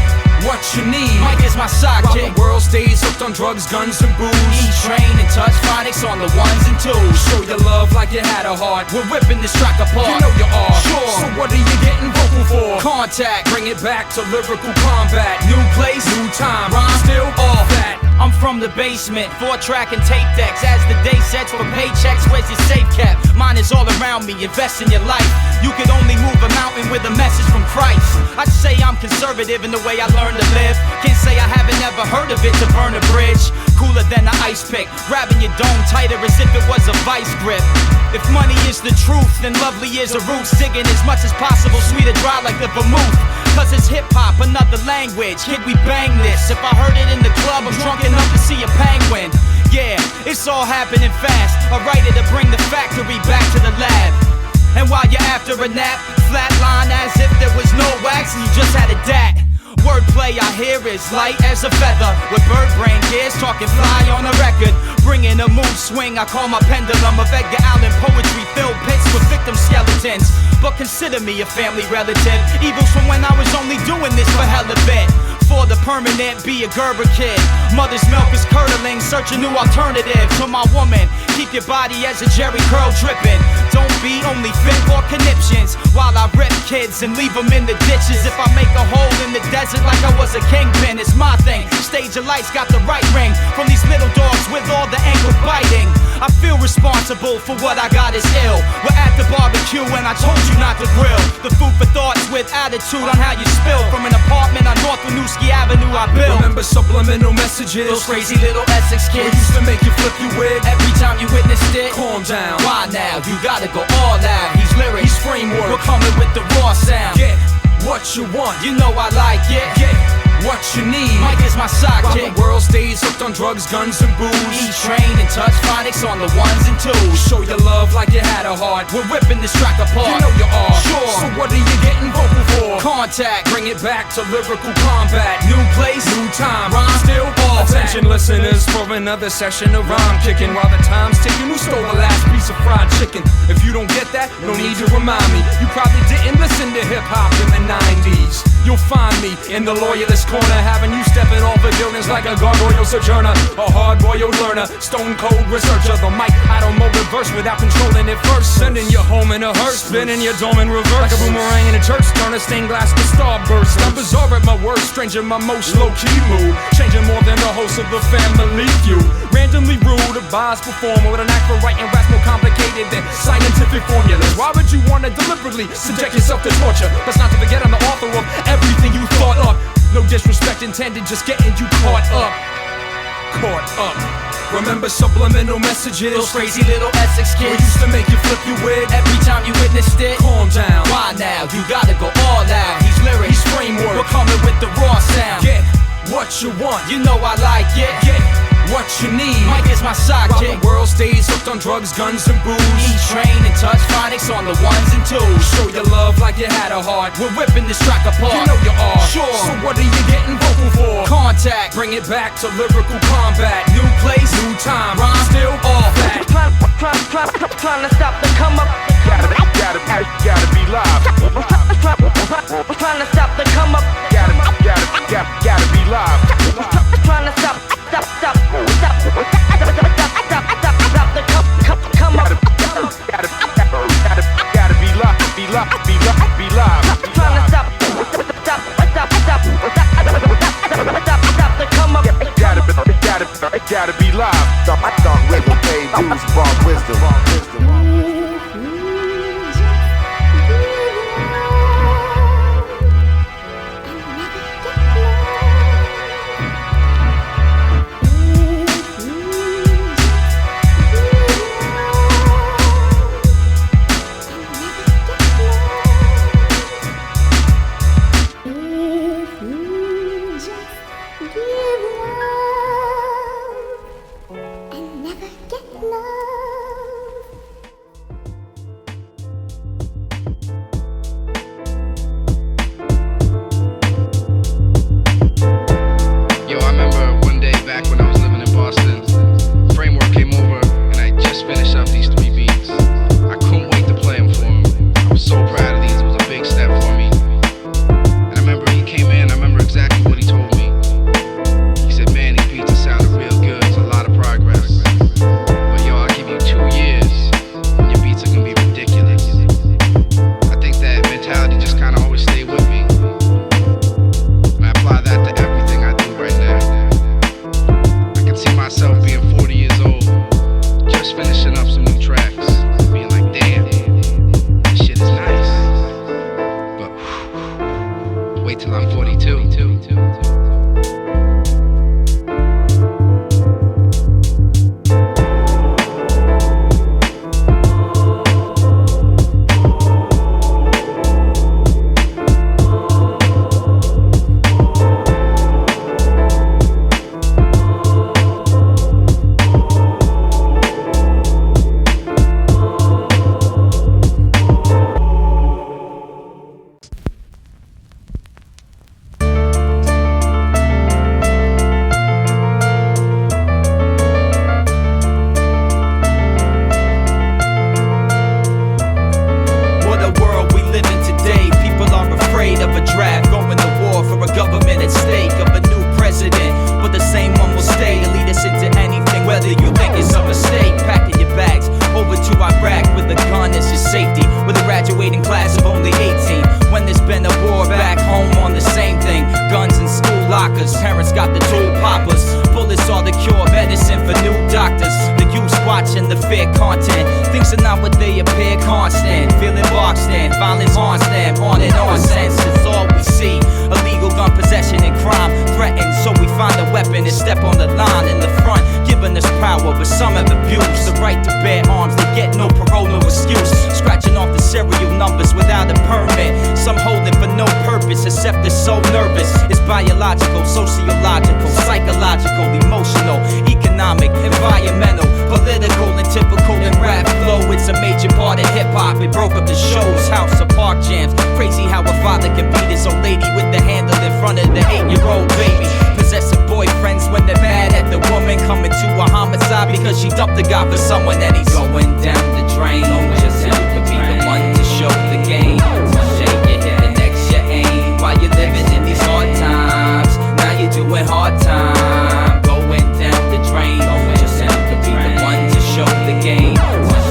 what you need. Mike is my While sidekick. the world stays hooked on drugs, guns, and booze. E-Train and Touch Phonics on the ones and twos. Show your love like you had a heart. We're ripping this track apart. You know you are. Sure. So what are you getting vocal for? Contact, Bring it back to lyrical combat. new place, New time. rhyme, Still all that. I'm from the basement, 4-track and tape decks. As the day sets for paychecks, where's your safe kept? Mine is all around me, invest in your life. You could only move a mountain with a message from Christ. I say I'm conservative in the way I learn to live. Can't say I haven't ever heard of it to burn a bridge. Cooler than an ice pick, grabbing your dome tighter as if it was a vice grip. If money is the truth, then lovely is a roots. Digging as much as possible, sweet or dry like the vermouth. Cause it's hip-hop, another language. Kid, we bang this. If I heard it in the club, I'm drunk enough to see a penguin. Yeah, it's all happening fast. A writer to bring the factory back to the lab. And while you're after a nap, flatline as if there was no wax and you just had a dat. Wordplay I hear is light as a feather. With bird brain gears talking fly on a record. Bringing a mood swing, I call my pendulum of Edgar Allan poetry filled pits with victim skeletons. But consider me a family relative. Evils from when I was only doing this for hell of it. for the permanent, be a Gerber kid. Mother's milk is curdling, search a new alternative. To my woman, keep your body as a Jerry curl dripping. Don't be only fit for conniptions, while I rip kids and leave them in the ditches. If I make a hole in the desert like I was a kingpin, it's my thing. Stage of lights got the right ring from these little dogs with all the ankle biting. I feel responsible for what I got is ill. We're at the barbecue and I told you not to grill. The food for thoughts with attitude on how you spill. From an apartment on North Winooski Avenue I built. Remember subliminal messages? Those crazy little Essex kids used to make you flip your wig every time you witnessed it. Calm down. Why now? You gotta go all out. He's lyric, he's framework. We're coming with the raw sound. Get what you want. You know I like it. Get what you need. Mike is my sidekick. While the world stays hooked on drugs, guns, and booze. Eat, train, and touch phonics on the ones and twos. Show your love like you had a heart. We're ripping this track apart. You know you are. Sure. So what are you getting vocal for? Contact. Bring it back to lyrical combat. New place, new time. Rhyme still all attention, back. listeners, for another session of rhyme kicking. While the time's ticking, who stole the last piece of fried chicken? If you don't get that, no need to remind me. You probably didn't listen to hip hop in the 90s. You'll find me in the Loyalist corner, having you stepping off the buildings like a gargoyle sojourner, a hard-boiled learner, stone-cold researcher. The mic, I don't mold the verse without controlling it first. Sending you home in a hearse, spinning your dome in reverse like a boomerang in a church. Turn a stained glass to starburst. I'm bizarre at my worst, strange in my most low-key mood, changing more than the host of the family feud. Randomly rude, a boss performer with an act for writing raps more complicated than scientific formulas. Why would you want to deliberately subject yourself to torture? Let's not to forget I'm the author of everything you thought up. No disrespect intended, just getting you caught up. Caught up. Remember subliminal messages? Those crazy little Essex kids used to make you flip your wig every time you witnessed it. Calm down. Why now? You gotta go all out. He's lyric, he's framework. We're coming with the raw sound. Get what you want. You know I like it. Get what you need. Mike is my sidekick. While the world stays hooked on drugs, guns, and booze. Eat, train, and touch phonics on the ones and twos. Show your love like you had a heart. We're ripping this track apart. You know you are. Sure. So what are you getting vocal for? Contact. Bring it back to lyrical combat. New place, new time. Rhyme still all back. Trying to stop the come up. Gotta be live. Trying to stop the come up. Gotta be live. Trying to stop the come up. Gotta be live. Trying to stop the come up. Gotta be live. Thought rhythm paid dues, brought wisdom. safety with a graduating class of only 18. When there's been a war back home on the same thing, guns in school lockers, parents got the tool poppers. Bullets are the cure, medicine for new doctors. The youth watching the fair content, things are not what they appear. Constant, feeling boxed in, violence haunts them. On and on, sense is all we see. Illegal gun possession and crime threatened, so we find a weapon and step on the line in the front, giving us power, but some have abused the right to bear arms. They get no parole, no excuse, scratching off the serial numbers without a permit. Some holding for no purpose except they're so nervous. It's biological, sociological, psychological, emotional, economic, environmental, political, and typical in rap flow. It's a major part of hip-hop. It broke up the shows, house or park jams. Crazy how a father can beat his old lady with the handle in front of the 8-year-old baby. Possessive boyfriends when they're mad at the woman, coming to a homicide because she dumped the guy for someone that he's going down the drain. Just him could be the one to show the game. Shake your hip and next your aim while you're living in these hard times. Now you're doing hard time, going down the drain. Just him could be the one to show the game.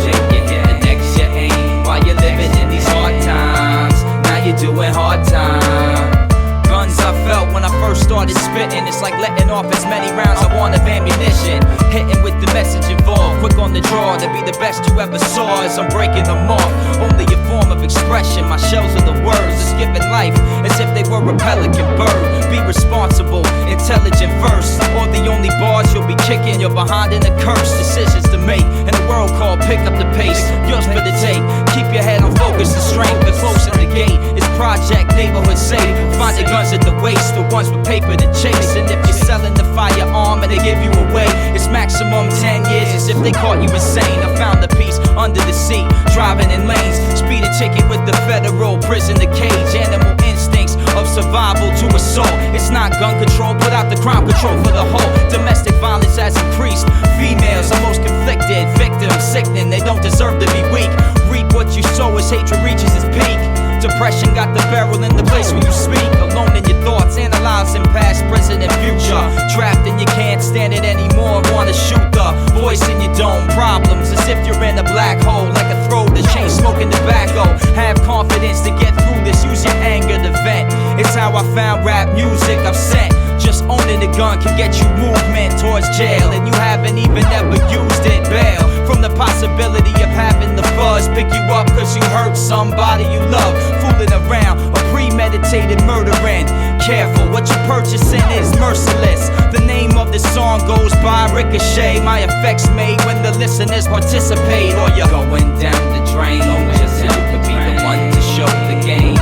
Shake your hip and next your aim while you're living in these hard times. Now you're doing hard time. Guns I felt when I first started spitting. It's like letting off as many rounds I want of ammunition. Hitting with the message involved, quick on the draw to be the best you ever saw as I'm breaking them off. Only a form of expression, my shells are the words. It's giving life as if they were a pelican bird. Be responsible, intelligent first, or the only bars you'll be kicking. You're behind in a curse, decisions to make in a world called pick up the pace. Yours for the take, keep your head on focus and strength. The closer the gate is project, neighborhood safe. Find the guns at the waist, the ones with paper to chase. And if you're selling the firearm and they give you away, it's maximum 10 years as if they caught you insane. I found the peace under the seat, driving in lanes, speeding ticket with the federal prison, the cage. Animal instincts of survival to assault. It's not gun control, put out the crime control for the whole. Domestic violence has increased. Females are most conflicted, victims sickening. They don't deserve to be weak. Reap what you sow as hatred reaches its peak. Depression got the barrel in the place where you speak. Alone in your thoughts, analyzing past, present, and future. Trapped and you can't stand it anymore. Wanna shoot the voice in your dome. Problems as if you're in a black hole, like a throat to chain smoking tobacco. Have confidence to get through this. Use your anger to vent. It's how I found rap music I've sent. Just owning a gun can get you movement towards jail, and you haven't even ever used it. Bail from the possibility of having the fuzz pick you up cause you hurt somebody you love. Fooling around, a premeditated murdering. Careful, what you're purchasing is merciless. The name of the song goes by Ricochet. My effects made when the listeners participate. Or you're going down the drain. Just him could be the one to show the game.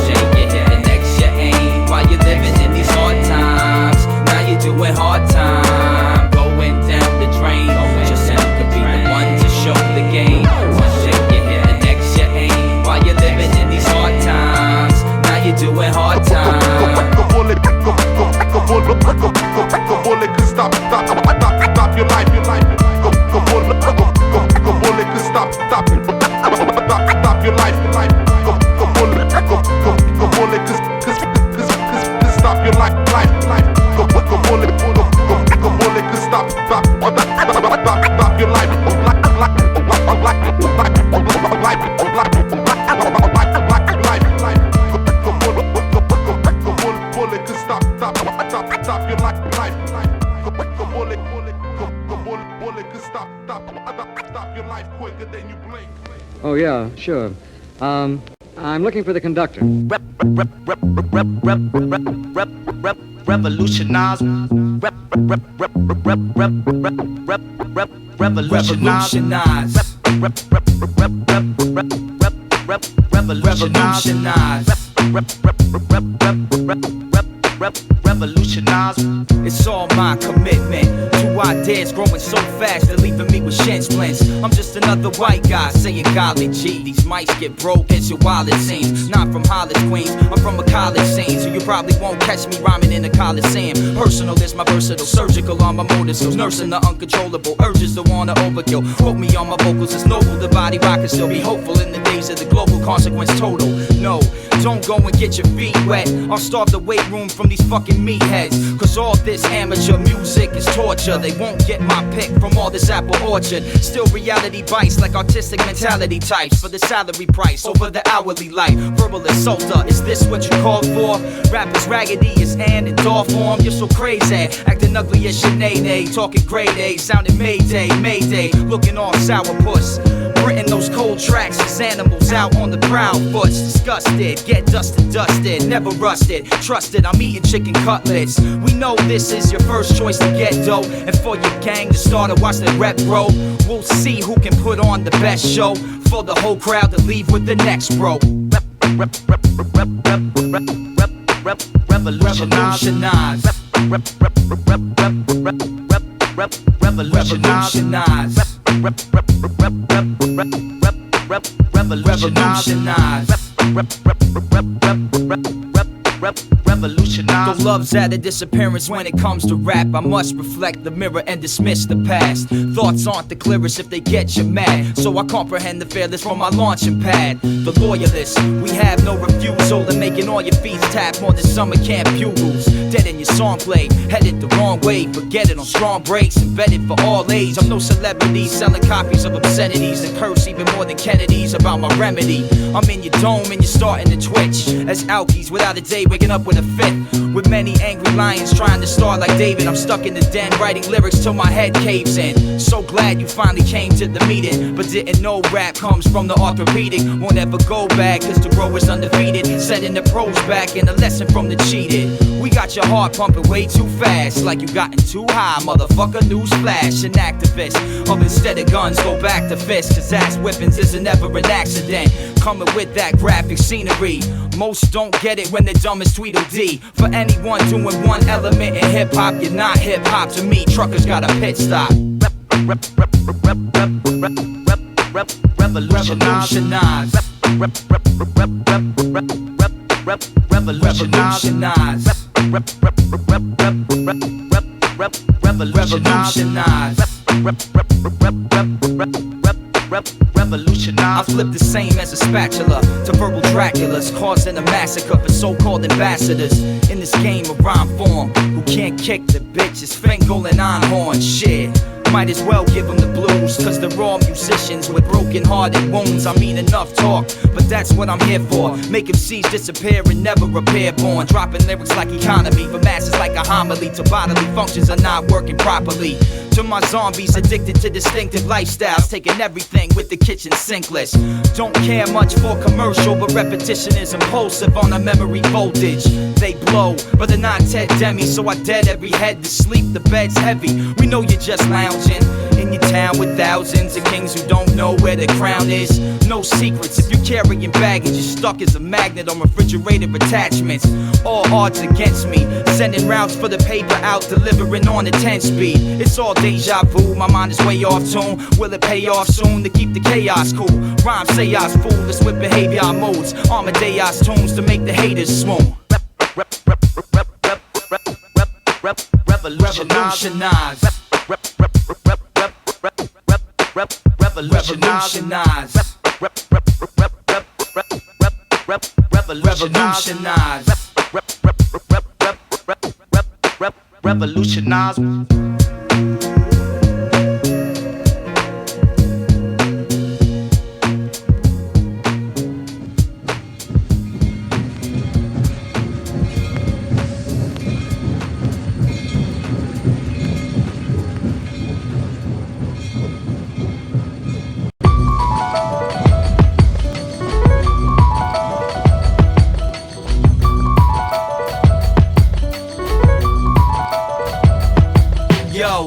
Shake your hip and next your aim while you're living in these hard times. Now you're doing hard time, going down the drain. Just him could be the one to show the game. Shake your hip and next your aim while you're living in these hard times. Now you're doing hard time. Bullet can stop your life. Bullet can stop your life. Bullet can stop your life. Bullet can stop your life. Oh yeah, sure. I'm looking for the conductor. Revolutionize. Revolutionize. Revolutionize. It's all my commitment. Two ideas growing so fast they're leaving me with shin splints. I'm just another white guy saying golly gee. These mics get broke as your wallet seems. Not from Hollis, Queens, I'm from a college scene, so you probably won't catch me rhyming in a Coliseum. Personal is my versatile, surgical on my motor skills, nursing the uncontrollable urges to wanna overkill. Quote me on my vocals, it's noble, the body rock can still be hopeful in the days of the global consequence total. No, don't go and get your feet wet. I'll starve the weight room from these fucking meatheads. Cause all this amateur music is torture. They won't get my pick from all this apple orchard. tortured. Still reality bites like artistic mentality types. For the salary price over the hourly life. Verbal assaulter, is this what you called for? Rappers raggedy as Ann in doll form. You're so crazy, acting ugly as Sinead. Talking grade A, sounding Mayday, Mayday. Looking all sourpuss. Printing those cold tracks as animals out on the prowl foots. Disgusted, get dusted, never rusted. Trusted, I'm eating chicken cutlets. We know this is your first choice to get dough. And for your gang to start to watch the rep grow. We'll see who can put on the best show. For the whole crowd to leave with the next bro. Revolutionize. Revolutionize. Revolutionize. The love's at a disappearance when it comes to rap. I must reflect the mirror and dismiss the past. Thoughts aren't the clearest if they get you mad. So I comprehend the fearless from my launching pad. The Loyalists, we have no refusal in making all your feet tap more than summer camp bugles. Dead in your song play, headed the wrong way. Forget it on strong breaks, embedded for all age. I'm no celebrity selling copies of obscenities and curse even more than Kennedy's about my remedy. I'm in your dome and you're starting to twitch as alkies without a day, waking up with a fit. With many angry lions trying to start like David. I'm stuck in the den writing lyrics till my head caves in. So glad you finally came to the meeting, but didn't know rap comes from the orthopedic. Won't ever go back cause the bro is undefeated. Setting the pros back and a lesson from the cheated. We got your heart pumping way too fast, like you gotten too high, motherfucker. Newsflash, an activist of instead of guns go back to fists. Cause ass whippings isn't ever an accident. Coming with that graphic scenery. Most don't get it when they're dumb as Tweedledee. For anyone doing one element in hip-hop, you're not hip-hop to me. Truckers got a pit stop. Revolutionize. Revolutionize. Revolutionize. I flip the same as a spatula to verbal Draculas, causing a massacre for so-called ambassadors in this game of rhyme form who can't kick the bitches, Fingal and Einhorn. Shit, might as well give them the blues, cause they're all musicians with broken-hearted wounds. I mean enough talk, but that's what I'm here for. Make MCs disappear and never repair born. Dropping lyrics like economy, for masses like a homily. To bodily functions are not working properly. To my zombies addicted to distinctive lifestyles, taking everything with the kitchen sinkless. Don't care much for commercial, but repetition is impulsive on a memory voltage. They blow, but they're not Ted Demi, so I dead every head to sleep. The bed's heavy, we know you're just lounging in your town with thousands of kings who don't know where the crown is. No secrets, if you're carrying baggage, you're stuck as a magnet on refrigerator attachments. All odds against me, sending routes for the paper out, delivering on a 10 speed. It's all deja vu, my mind is way off tune. Will it pay off soon to keep the chaos cool? Rhymes say I's fool us with behavior modes. Armadeus tunes to make the haters swoon. Revolutionize. Revolutionize. Revolutionize. Revolutionize.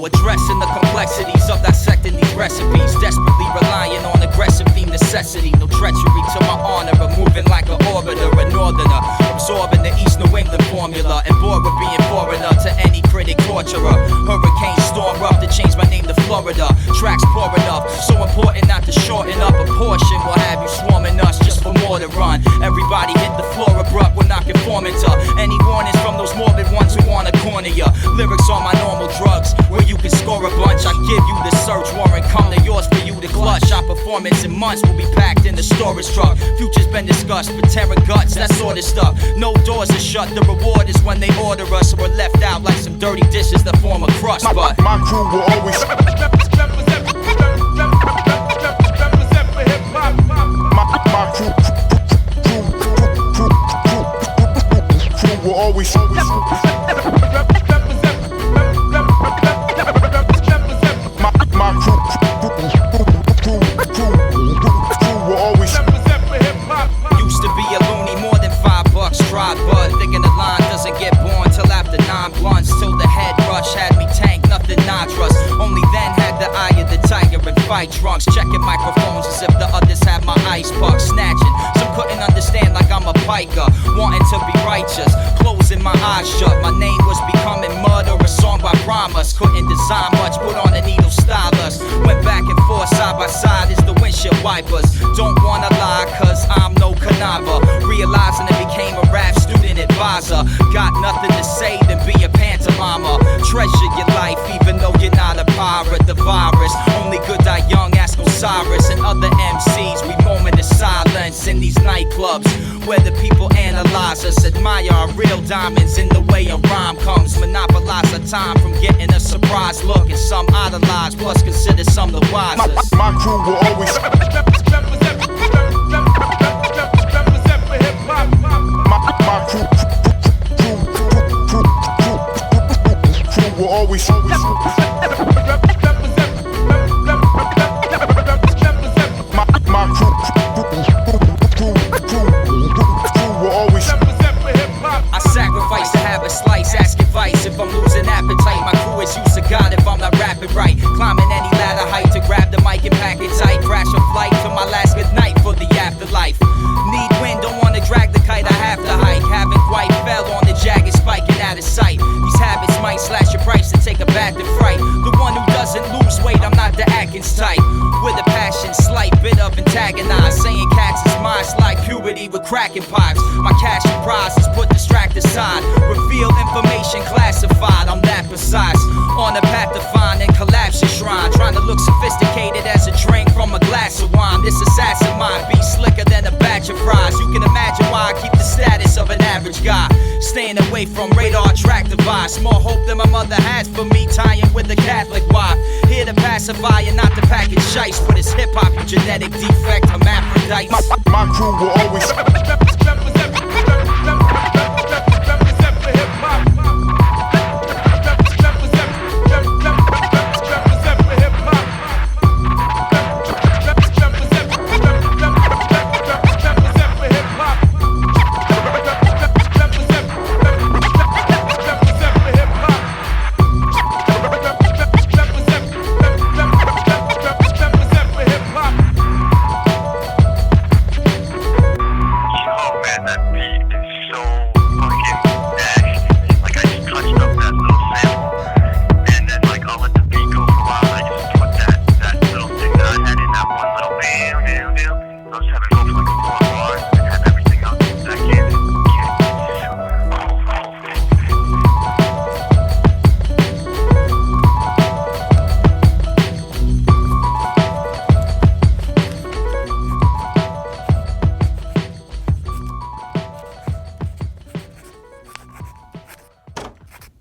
Addressing the complexities of dissecting these recipes, desperately relying on aggressive theme necessity. No treachery to my honor, but moving like an orbiter, a northerner, absorbing the East New England formula, and bored with being foreigner to any critic torturer. Hurricane storm rough to change my name to Florida. Tracks pour enough, so important not to shorten up a portion. We'll have you swarming us just for more to run. Everybody hit the floor abrupt, we're not conforming to any warnings from those morbid ones who wanna corner ya. Lyrics on my normal drugs, where you can score a bunch. I give you the search warrant, come to yours for you to clutch. Our performance in months will be packed in the storage truck. Future's been discussed with terror guts, that sort of stuff. No doors are shut, the reward is when they order us. We're left out like some dirty dishes that form a crust, but my crew will always ice puck snatching. Some couldn't understand like I'm a biker, wanting to be righteous, closing my eyes shut. My name was becoming mud or a song by Rhymus. Couldn't design much, put on a needle stylus. Went back and forth side by side as the windshield wipers. Don't wanna lie, cause I'm no conniver. Realizing it became a rap student advisor. Got nothing to say, then be a pantomima. Treasure your life, even though you're not a pirate. The virus, only good die young, ask Osiris and other MCs. We moment of silence in these nightclubs where the people analyze us, admire our real diamonds in the way a rhyme comes. Monopolize our time from getting a surprise look, and some idolize, plus consider some the wisest. My crew will always my crew will always my crew will always. I sacrifice to have a slice, ask advice if I'm losing appetite. My crew is used to God if I'm not rapping right. Climbing any ladder height to grab the mic and pack it tight. Crash a flight to my last good night for the afterlife. Need wind, don't wanna drag the kite, I have to hike. Haven't quite fell on the jagged spike and out of sight. These habits might slash your price and take a back to fright. The one who doesn't lose weight, I'm not the Atkins type. With a passion, slight bit of antagonize. Saying cats is mine, like puberty with cracking pipes. My cash and prize is put distract aside. Reveal information classified, I'm that precise. On the path to find and collapse your shrine. Trying to look sophisticated as a drink from a glass of wine. This assassin mind be slicker than a batch of fries. You can imagine why I keep the status of an average guy. Staying away from radar track device. More hope than my mother has for me, tying with a Catholic wife. Here to pacify and not to package shice. But it's hip hop, you genetic defect, hermaphrodites. My crew will always.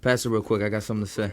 Pass it real quick, I got something to say.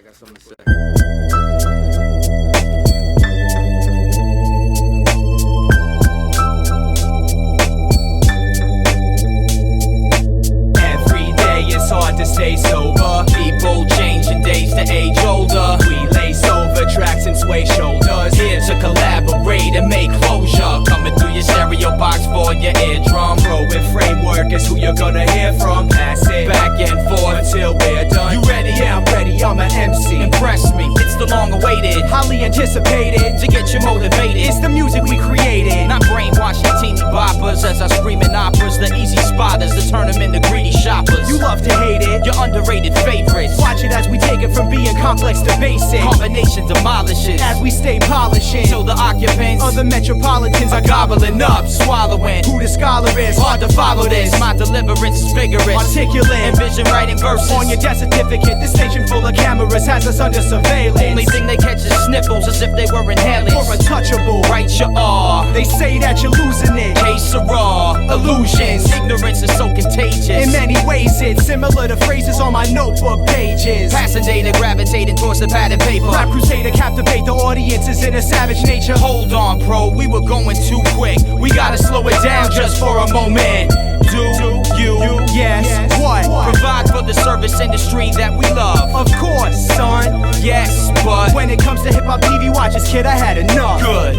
Every day it's hard to stay sober. People changing days to age older. We lace over tracks and sway shoulders. Here to collaborate and make closure. Coming through your stereo box for your eardrum. Growing framework is who you're gonna hear from. Pass it back and forth until we're done. You ready? Yeah, I'm ready, I'm an MC. Impress me, it's the long awaited, highly anticipated, to get you motivated. It's the music we created, not brainwashing teeny boppers as I scream in operas. The easy spotters that turn them into greedy shoppers. You love to hate it, your underrated favorites. Watch it as we take it from being complex to basic. Combination demolishes as we stay polishing, till the occupants of the metropolitans are gobbling up, swallowing who the scholar is. Hard to follow this, my deliverance is vigorous, articulate, envision writing verses on your death certificate. This station full of cameras has us under surveillance. Only thing they catch is sniffles as if they were inhalants. You're untouchable, right you are. They say that you're losing it. Case raw illusions, ignorance is so contagious. In many ways it's similar to phrases on my notebook pages. Passing data, gravitating towards the pad and paper. Rap crusader, captivate the audiences in a savage nature. Hold on, bro, we were going too quick. We gotta slow it down just for a moment. Do you? Yes. What? Provide for the service industry that we love. Of course, son. Yes, but when it comes to hip-hop TV watches, kid, I had enough. Good.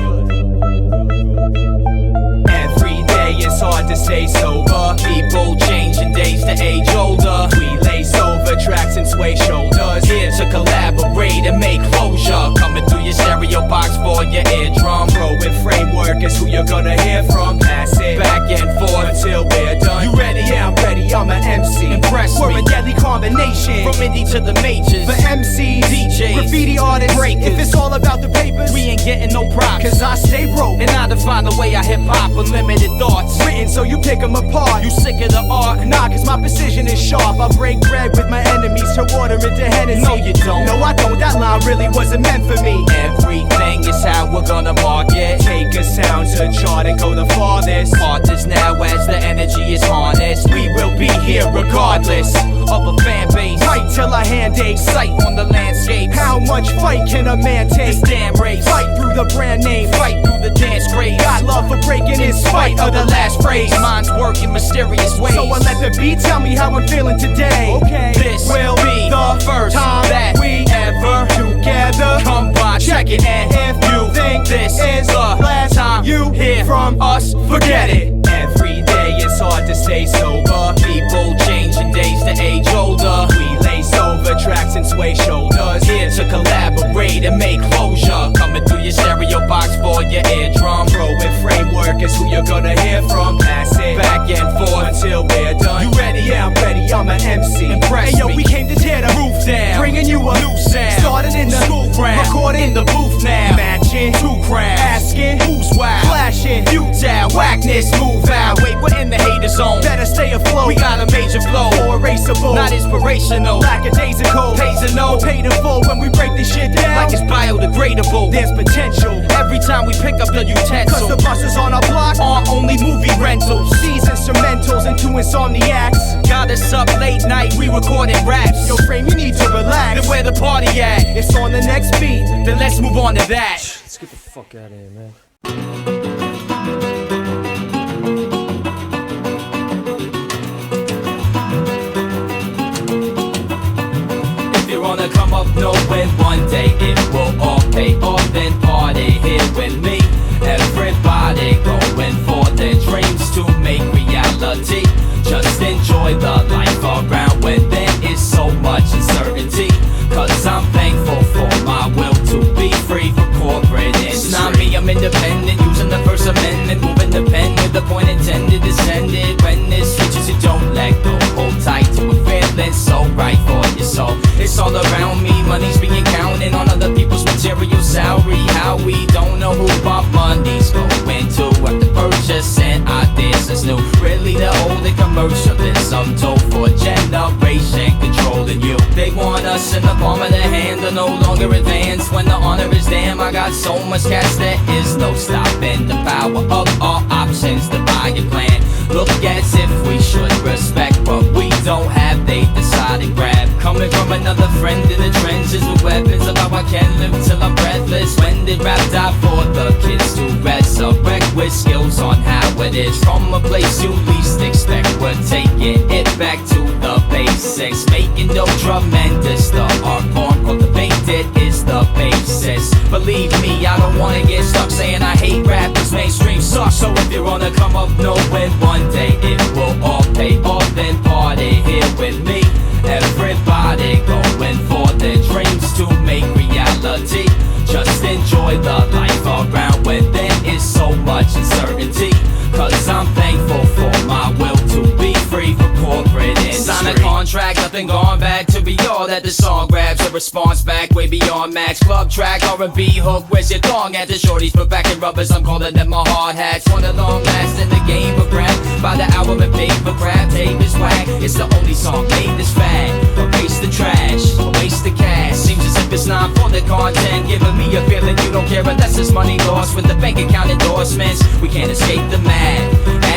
Every day it's hard to stay sober. People changing days to age older. We lace over tracks and sway shoulders. Here to collaborate and make closure. Coming through your stereo box for your eardrum. Growing framework is who you're gonna hear from. Pass it back and forth until we're done. You ready? Yeah, I'm ready. I'm an MC. Impress We're me. a deadly combination. From indie to the majors, For MCs, DJs, graffiti artists, breakers. if it's all about the papers, we ain't getting no props. cause I stay broke. And I define the way I hip hop with limited thoughts. Written so you pick them apart. You sick of the art? Nah, cause my precision is sharp. I break bread with my enemies, turn water into Hennessy. No, you don't. No, I don't. That line really wasn't meant for me. Everything is how we're gonna market. Take a sound to chart and go the farthest. Partners now as the energy is harnessed. We will be here regardless of a fan base. Fight till a hand aches. Sight on the landscape. How much fight can a man take? This damn race. Fight through the brand name. Fight through the dance craze. Got love for breaking in spite of the last phrase. Minds work in mysterious ways. So I let the beat tell me how I'm feeling today. Okay, This will be the first time that we ever together. come by. Check it. And if you think this is the last time you hear from us, forget it. Every day it's hard to stay sober. People changing days to age older. We lace over tracks and sway shoulders. Here to collaborate and make closure. Coming through your stereo box for your eardrum. Throwing framework is who you're gonna hear from. Pass it Back and forth until we're done. You ready? Yeah, I'm ready. I'm an MC. Impress Hey yo, me. we came to tear the Roof down. bringing you a New sound. Started in the school ground. recording in the booth now. matching Two crowds. asking Who's wild? flashing Futile. Whackness. Move out. Wait, we're in the hater zone. better stay afloat. We got a major flow. Or erasable, Not inspirational. lackadaisical. Pays a no. Paid in full when we break this shit down. Like it's biodegradable. There's potential. Every time we pick up the Cause utensil. the buses on our block Are only movie rentals. these instrumentals into insomniacs. Got us up late night. We recording raps. Yo, frame, you need to relax. Then where the party at? It's on the next beat. Then let's move on to that. Let's get the fuck out of here, man. If you wanna come up knowing one day it will all pay off, then party here with me. Everybody going for their dreams to make reality. Just enjoy the life around when there is so much uncertainty. Cause I'm thankful for my will to be free from corporate industry. It's not me, I'm independent, using the First Amendment, moving the pen with the point intended, descended. When it switches, you don't let go, hold tight to a feeling so right for your soul. It's all around me, money's being counted on other people's material salary. How we don't know who our money's going to after purchasing ideas is new. Really the old and commercialism told for generation controlling you. They want us in the palm of their hand, they're no longer advanced. When the honor is damn, I got so much cash, there is no stopping the power of our options to buy a plan. Look as if we should respect what we don't have, they decide to grab. Coming from another friend in the trenches with weapons of how I can live till I'm breathless. When did rap die for the kids to resurrect with skills on how it is? From a place you least expect, we're taking it back to the basics. Making dope tremendous, the art form cultivated is the basis. Believe me, I don't wanna get stuck saying I hate rap, cause mainstream sucks. So if you wanna come up knowing one day it will all pay off, then party here with me. Everybody going for their dreams to make reality. Just enjoy the life around when there is so much uncertainty. Cause I'm thankful for my will to be free from corporate industry. Sign a contract, nothing gone bad to be all that the song grabs a response back way beyond max. Club track, R&B hook, where's your thong at? The shorties put back in rubbers, I'm calling them my hard hats. Want a long last in the game of rap. By the hour and paper grab, tape is whack. It's the only song made this fad. Erase the trash, waste the cash. Seems as if it's not for the content, giving me a feeling you don't care unless it's money lost. With the bank account endorsements, we can't escape the math.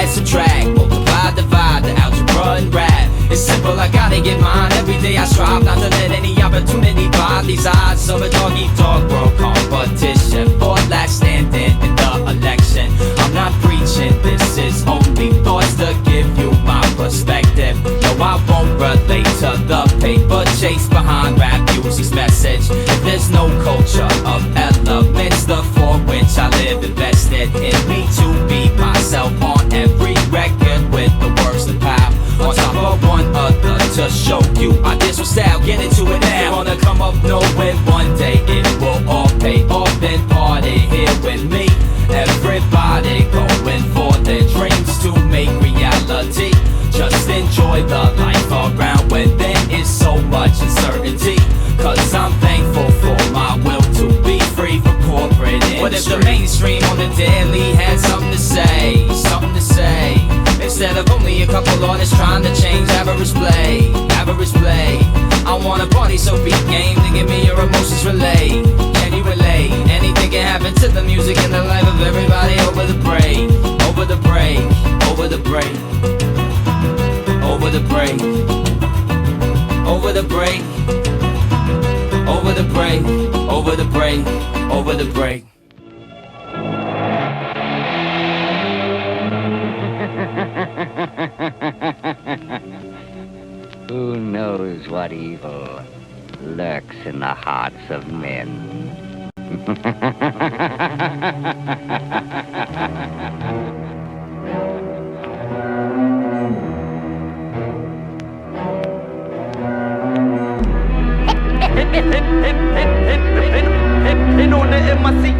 Add, subtract, multiply, divide, the algebra and rap. It's simple, I gotta get mine. Every day I strive not to let any opportunity buy these odds of a dog-eat-dog world competition for last standing in the election. I'm not preaching, this is only thoughts to give you my perspective. No, I won't relate to the paper chase behind rap music's message. If there's no culture of elements, the for which I live invested in me to be myself on every record with the words to power. On top of one other to show you my digital style, get into it now. You wanna come up knowing one day it will all pay off, then party here with me. Every couple artists trying to change average play, average play. I wanna party, so beat game to give me your emotions relay. Can you relate? Anything can happen to the music in the life of everybody over the break, over the break, over the break, over the break, over the break, over the break, over the break, over the break. Who knows what evil lurks in the hearts of men? And on the MIC,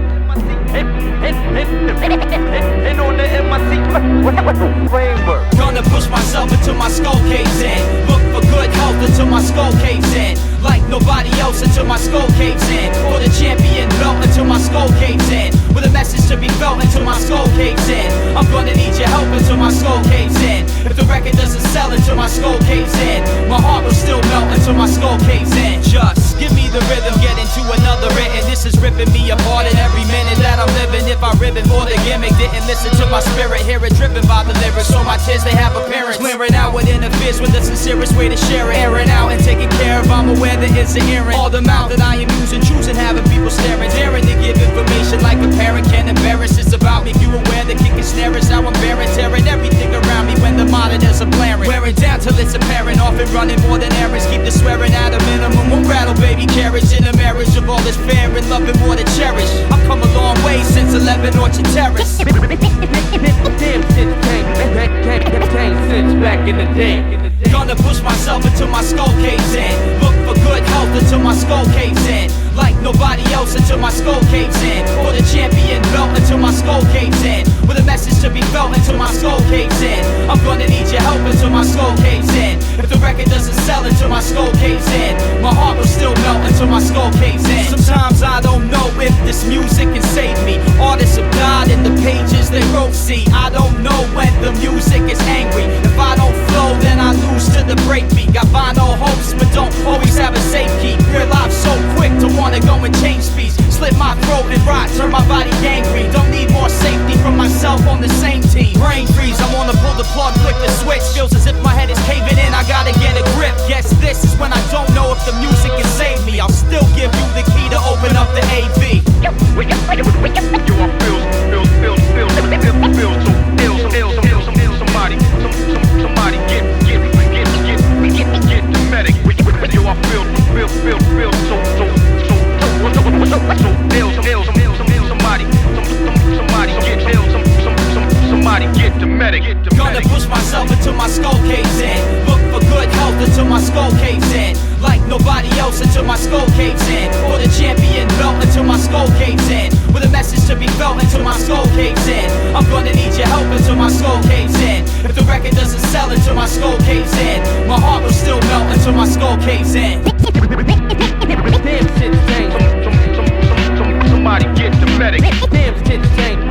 and on the MIC framework. Gonna push myself until my skull caves in. Look for good health until my skull caves in. Like nobody else until my skull caves in. For the champion belt until my skull caves in. With a message to be felt until my skull caves in. I'm gonna need your help until my skull caves in. If the record doesn't sell until my skull caves in, my heart will still melt until my skull caves in. Just give me the rhythm, get into another written. This is ripping me apart in every minute that I'm living. If I ribbon for the gimmick, didn't listen to my spirit, hear it driven by the lyrics. So my tears, they have appearance. Clearing out what interferes with the sincerest way to share it. Airing out and taking care of, I'm aware that it's an errand. All the mouth that I am using, choosing, having people staring. Daring to give information like a parent can't embarrass. It's about me, you aware the kick and snare is how I'm bearing. Tearing everything around me when the monitors are blaring. Wearing down till it's apparent, often running more than errands. Keep the swearing at a minimum, won't rattle baby carriage. In a marriage of all this fair and loving more to cherish. I've come a long way since 11 Orchard Terrace. Damn shit changed since back in the day. Gonna push myself until my skull caves in. Look for good health until my skull caves in. Like nobody else until my skull caves in. For the champion belt until my skull caves in. With a message to be felt until my skull caves in. I'm gonna need your help until my skull caves in. If the record doesn't sell until my skull caves in, my heart will still melt until my skull caves in. Sometimes I don't know if this music can save me. Artists have died in the pages they wrote. See, I don't know when the music is angry. If I don't flow, then I lose to the breakbeat. Got vinyl hopes, but don't always have a safe key. Real life so quick to wanna go and change speeds. Slit my throat and rot, turn my body gangrene. Don't need more safety from myself on the same team. Brain freeze, I wanna pull the plug, flick the switch. Feels as if my head is caving in, I gotta get a grip. Guess this is when I don't know if the music can save me. I'll still give you the key to open up the AV. Somebody get the medic. Yo, I feel somebody get the medic. Gonna push myself until my skull caves in. Look for good health until my skull caves in. Like nobody else until my skull caves in. For the champion belt until my skull caves in. With a message to be felt until my skull caves in. I'm gonna need your help until my skull caves in. If the record doesn't sell until my skull caves in, my heart will still melt until my skull caves in. Damn shit changed. Somebody get the medic. Damn shit changed.